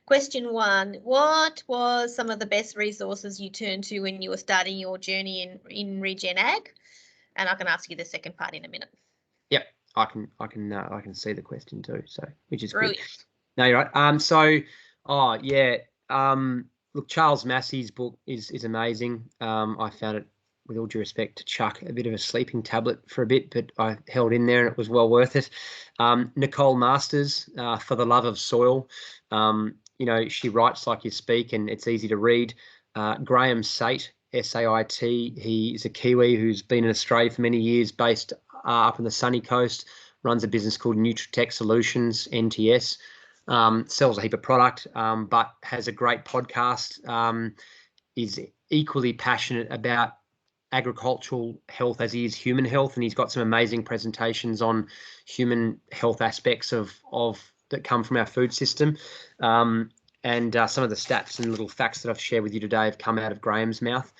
Question 1, what was some of the best resources you turned to when you were starting your journey in Regen Ag? And I can ask you the second part in a minute. Yep, I can see the question too, so which is brilliant. Good. No, you're right. Look, Charles Massey's book is amazing. I found it, with all due respect to Chuck, a bit of a sleeping tablet for a bit, but I held in there and it was well worth it. Nicole Masters, For the Love of Soil. She writes like you speak, and it's easy to read. Graham Sait, S-A-I-T. He is a Kiwi who's been in Australia for many years, based up on the sunny coast, runs a business called Nutritech Solutions, NTS, sells a heap of product, but has a great podcast, is equally passionate about agricultural health as he is human health, and he's got some amazing presentations on human health aspects of that come from our food system. And some of the stats and little facts that I've shared with you today have come out of Graham's mouth.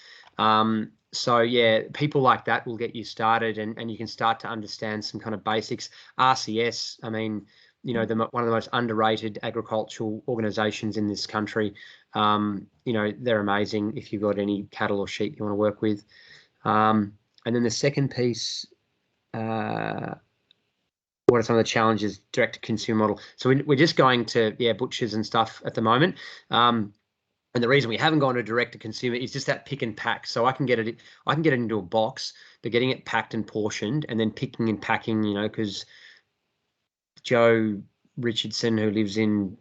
So yeah, people like that will get you started, and you can start to understand some kind of basics. RCS, I mean, you know, one of the most underrated agricultural organisations in this country. You know, they're amazing if you've got any cattle or sheep you want to work with. And then the second piece, what are some of the challenges? Direct to consumer model. So we're just going to butchers and stuff at the moment. And the reason we haven't gone to direct to consumer is just that pick and pack. So I can get it into a box, but getting it packed and portioned, and then picking and packing, you know, because Joe Richardson, who lives in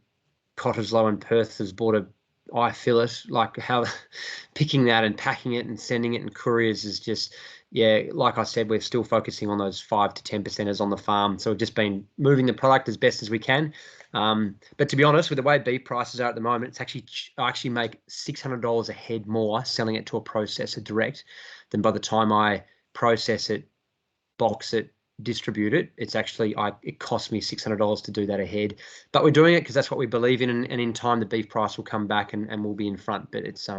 Cottesloe in Perth, has bought a fillet. Like, how picking that and packing it and sending it in couriers is just, like I said, we're still focusing on those 5 to 10%ers on the farm. So we've just been moving the product as best as we can. But to be honest, with the way beef prices are at the moment, it's I actually make $600 a head more selling it to a processor direct than by the time I process it, box it, distribute it. It's actually, it costs me $600 to do that a head. But we're doing it because that's what we believe in, and in time the beef price will come back and we'll be in front. But it's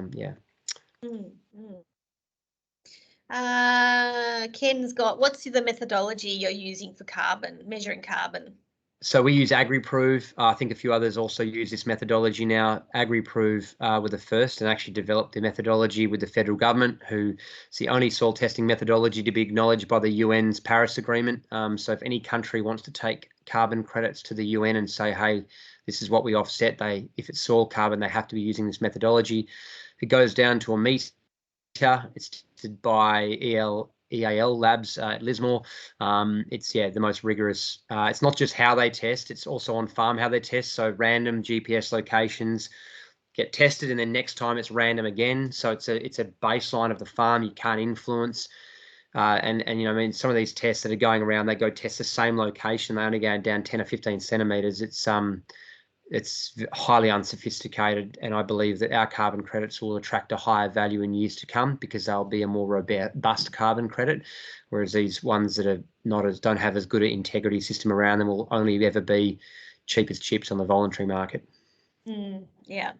Ken's got, what's the methodology you're using for measuring carbon? So we use AgriProve. I think a few others also use this methodology now. AgriProve were the first and actually developed the methodology with the federal government, who is the only soil testing methodology to be acknowledged by the UN's Paris Agreement. So if any country wants to take carbon credits to the UN and say, hey, this is what we offset, if it's soil carbon, they have to be using this methodology. It goes down to a meter. It's tested by EAL labs at Lismore. It's the most rigorous. It's not just how they test, it's also on farm how they test. So random GPS locations get tested, and then next time it's random again. So it's a baseline of the farm you can't influence. And you know, I mean, some of these tests that are going around, they go test the same location, they only go down 10 or 15 centimeters. It's highly unsophisticated, and I believe that our carbon credits will attract a higher value in years to come because they'll be a more robust carbon credit, whereas these ones that don't have as good an integrity system around them will only ever be cheap as chips on the voluntary market. Yeah.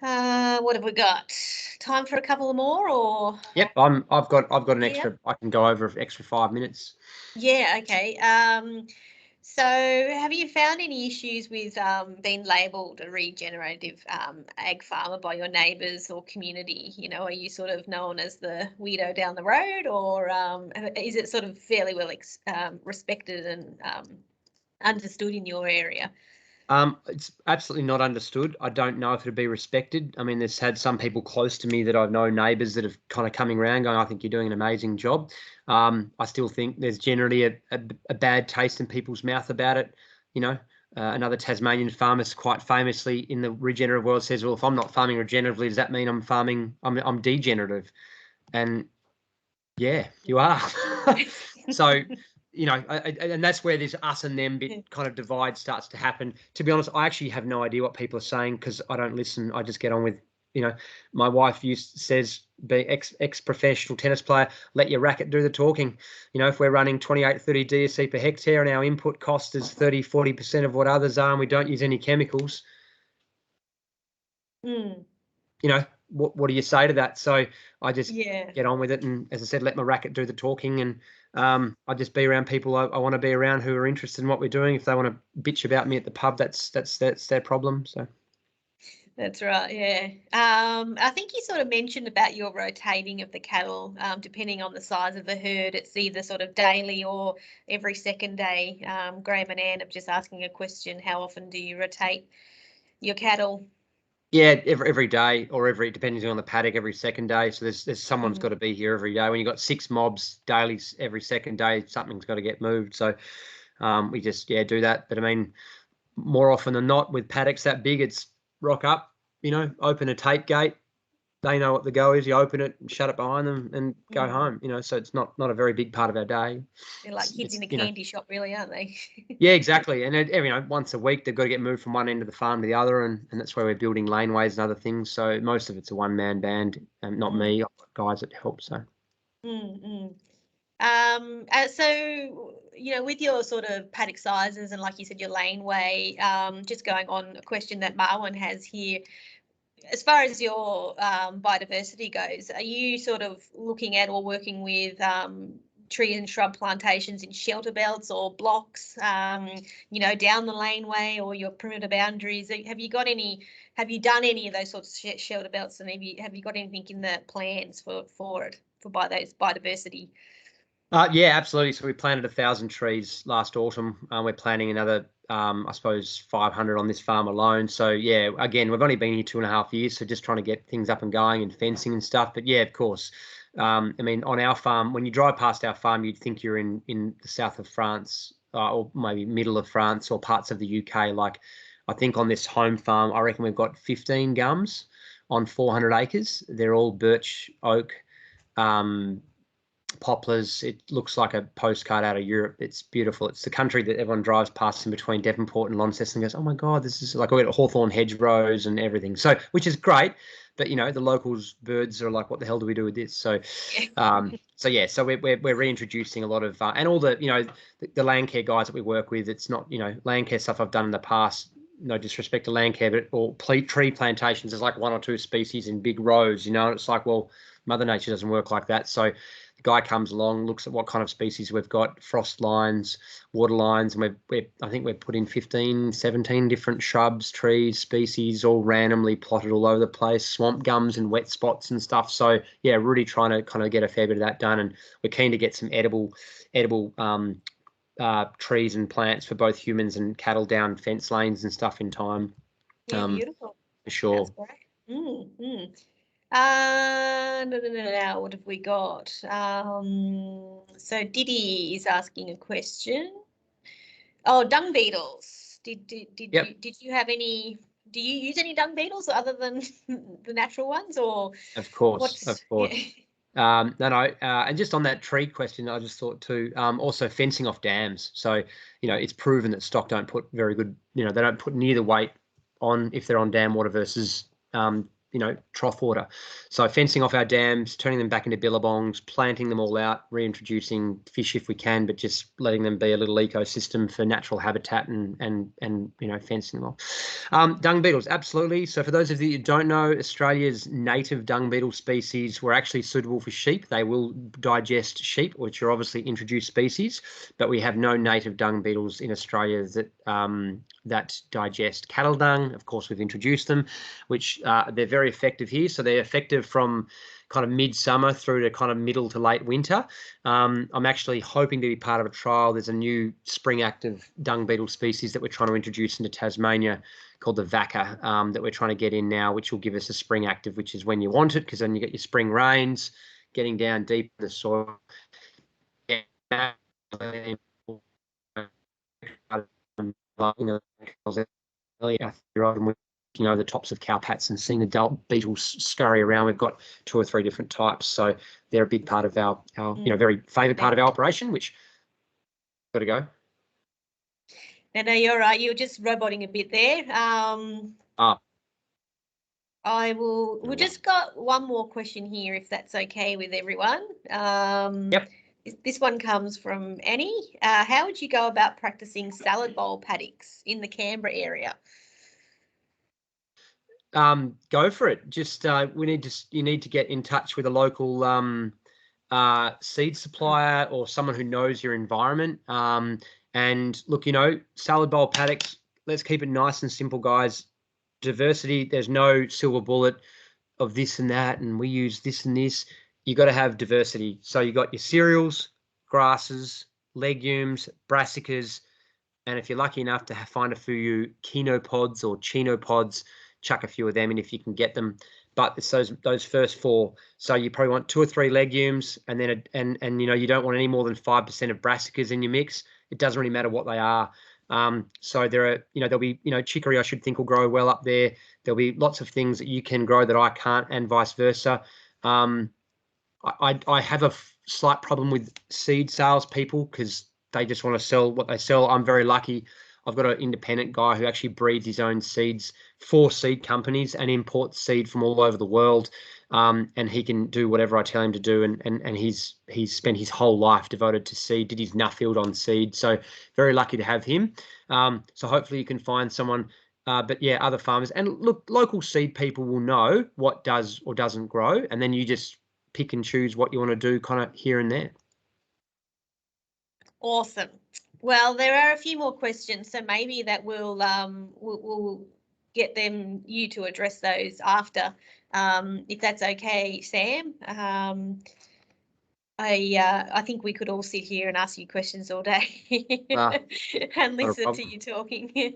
What have we got? Time for a couple more, or? Yep, I've got an extra. I can go over an extra 5 minutes. Yeah. Okay. So have you found any issues with being labelled a regenerative ag farmer by your neighbours or community? You know, are you sort of known as the weirdo down the road, or is it sort of fairly well respected and understood in your area? It's absolutely not understood. I don't know if it'd be respected. I mean, there's had some people close to me that I know, neighbours, that have kind of coming around going, I think you're doing an amazing job. I still think there's generally a bad taste in people's mouth about it. You know, another Tasmanian farmer quite famously in the regenerative world says, well, if I'm not farming regeneratively, does that mean I'm degenerative? And yeah, you are. So, you know, and that's where this us and them bit kind of divide starts to happen. To be honest, I actually have no idea what people are saying because I don't listen. I just get on with, you know, my wife says, be ex-professional tennis player, let your racket do the talking. You know, if we're running 28, 30 DSC per hectare and our input cost is 30, 40% of what others are and we don't use any chemicals, you know, what do you say to that? So I just get on with it, and as I said, let my racket do the talking, and I just be around people I want to be around who are interested in what we're doing. If they want to bitch about me at the pub, that's their problem. So that's right. Yeah. I think you sort of mentioned about your rotating of the cattle, depending on the size of the herd. It's either sort of daily or every second day. Graham and Anne are just asking a question: how often do you rotate your cattle? Yeah, every day, or depending on the paddock, every second day. So there's someone's got to be here every day. When you've got 6 mobs daily every second day, something's got to get moved. So we just do that. But I mean, more often than not, with paddocks that big, it's rock up, you know, open a tape gate. They know what the go is. You open it, and shut it behind them, and go home. You know, so it's not a very big part of our day. They're like kids in a candy shop, really, aren't they? Yeah, exactly. And you know, once a week they've got to get moved from one end of the farm to the other, and that's where we're building laneways and other things. So most of it's a one-man band, not me. I've got guys that help. So. So, you know, with your sort of paddock sizes and, like you said, your laneway, just going on a question that Marwan has here, as far as your biodiversity goes, are you sort of looking at or working with tree and shrub plantations in shelter belts or blocks, you know, down the laneway or your perimeter boundaries? Have you got any? Have you done any of those sorts of shelter belts, and have you got anything in the plans for those biodiversity? Yeah, absolutely. So we planted 1,000 trees last autumn. We're planting another, I suppose, 500 on this farm alone. So yeah, again, we've only been here 2.5 years, so just trying to get things up and going and fencing and stuff. But yeah, of course. I mean, on our farm, when you drive past our farm, you'd think you're in the south of France, or maybe middle of France or parts of the UK. Like, I think on this home farm, I reckon we've got 15 gums on 400 acres. They're all birch, oak, poplars. It looks like a postcard out of Europe. It's beautiful. It's the country that everyone drives past in between Devonport and Launceston and goes, oh my God, this is like, we've got hawthorn hedgerows and everything. So, which is great. But, you know, the locals' birds are like, what the hell do we do with this? So, so we're reintroducing a lot of, and all the, you know, the land care guys that we work with, it's not, you know, land care stuff I've done in the past, no disrespect to land care, but or tree plantations, there's like 1 or 2 species in big rows, you know, it's like, well, Mother Nature doesn't work like that. So the guy comes along, looks at what kind of species we've got, frost lines, water lines, and I think we've put in 15, 17 different shrubs, trees, species, all randomly plotted all over the place, swamp gums and wet spots and stuff. So yeah, really trying to kind of get a fair bit of that done, and we're keen to get some edible trees and plants for both humans and cattle down fence lanes and stuff in time. Yeah, beautiful. For sure. That's great. No, what have we got? So Diddy is asking a question. Oh, dung beetles. Did you have any? Do you use any dung beetles other than the natural ones, or? Of course. Yeah. No. And just on that tree question, I just thought too, also fencing off dams. So, you know, it's proven that stock don't put very good, you know, they don't put near the weight on if they're on dam water versus, you know, trough water. So fencing off our dams, turning them back into billabongs, planting them all out, reintroducing fish if we can, but just letting them be a little ecosystem for natural habitat and you know, fencing them off. Dung beetles, absolutely. So for those of you who don't know, Australia's native dung beetle species were actually suitable for sheep. They will digest sheep, which are obviously introduced species, but we have no native dung beetles in Australia that digest cattle dung. Of course, we've introduced them, which they're very effective here. So they're effective from kind of midsummer through to kind of middle to late winter. I'm actually hoping to be part of a trial. There's a new spring active dung beetle species that we're trying to introduce into Tasmania called the vaca that we're trying to get in now, which will give us a spring active, which is when you want it, because then you get your spring rains, getting down deep in the soil. You know, the tops of cowpats and seeing the beetles scurry around. We've got 2 or 3 different types, so they're a big part of our you know, very favoured part of our operation, which got to go. No, you're right. You're just roboting a bit there. We've just got one more question here, if that's okay with everyone. Yep. This one comes from Annie. How would you go about practicing salad bowl paddocks in the Canberra area? Go for it. Just you need to get in touch with a local seed supplier or someone who knows your environment. And look, you know, salad bowl paddocks, let's keep it nice and simple, guys. Diversity, there's no silver bullet of this and that, and we use this and this. You got to have diversity. So you got your cereals, grasses, legumes, brassicas, and if you're lucky enough to find a few quinopods or chinopods, chuck a few of them in if you can get them. But it's those first 4. So you probably want 2 or 3 legumes, and then and you know, you don't want any more than 5% of brassicas in your mix. It doesn't really matter what they are. So there are, you know, there'll be, you know, chicory I should think will grow well up there. There'll be lots of things that you can grow that I can't, and vice versa. I have a slight problem with seed sales people because they just want to sell what they sell. I'm very lucky. I've got an independent guy who actually breeds his own seeds for seed companies and imports seed from all over the world. And he can do whatever I tell him to do. And he's spent his whole life devoted to seed, did his nuffield on seed. So very lucky to have him. So hopefully you can find someone But yeah, other farmers, and look, local seed people will know what does or doesn't grow, and then you just pick and choose what you want to do kind of here and there. Awesome. Well, there are a few more questions, so maybe that we'll get you to address those after, if that's okay, Sam. I think we could all sit here and ask you questions all day and listen to you talking.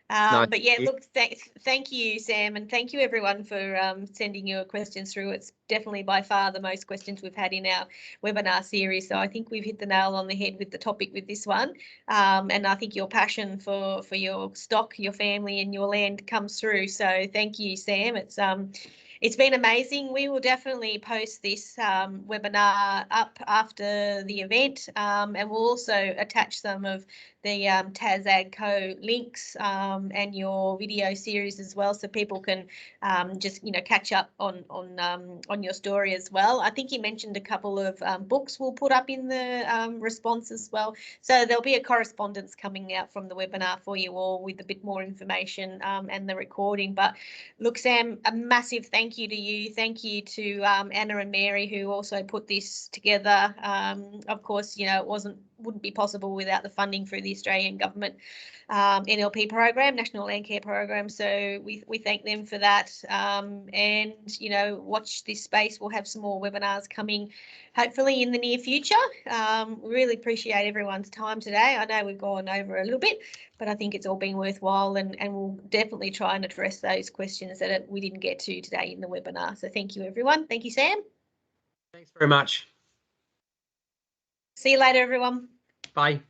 No, But yeah, look, thank you, Sam, and thank you everyone for sending your questions through. It's definitely by far the most questions we've had in our webinar series. So I think we've hit the nail on the head with the topic with this one. And I think your passion for your stock, your family and your land comes through. So thank you, Sam. It's been amazing. We will definitely post this webinar up after the event, and we'll also attach some of the Tas Agco links and your video series as well, so people can just catch up on your story as well. I think you mentioned a couple of books we'll put up in the response as well. So there'll be a correspondence coming out from the webinar for you all with a bit more information and the recording. But look, Sam, a massive thank you to you. Thank you to Anna and Mary, who also put this together. Of course, it wouldn't be possible without the funding through the Australian government NLP program, National Land Care Program. So we thank them for that. And watch this space. We'll have some more webinars coming, hopefully in the near future. Really appreciate everyone's time today. I know we've gone over a little bit, but I think it's all been worthwhile, and we'll definitely try and address those questions that we didn't get to today in the webinar. So thank you, everyone. Thank you, Sam. Thanks very much. See you later, everyone. Bye.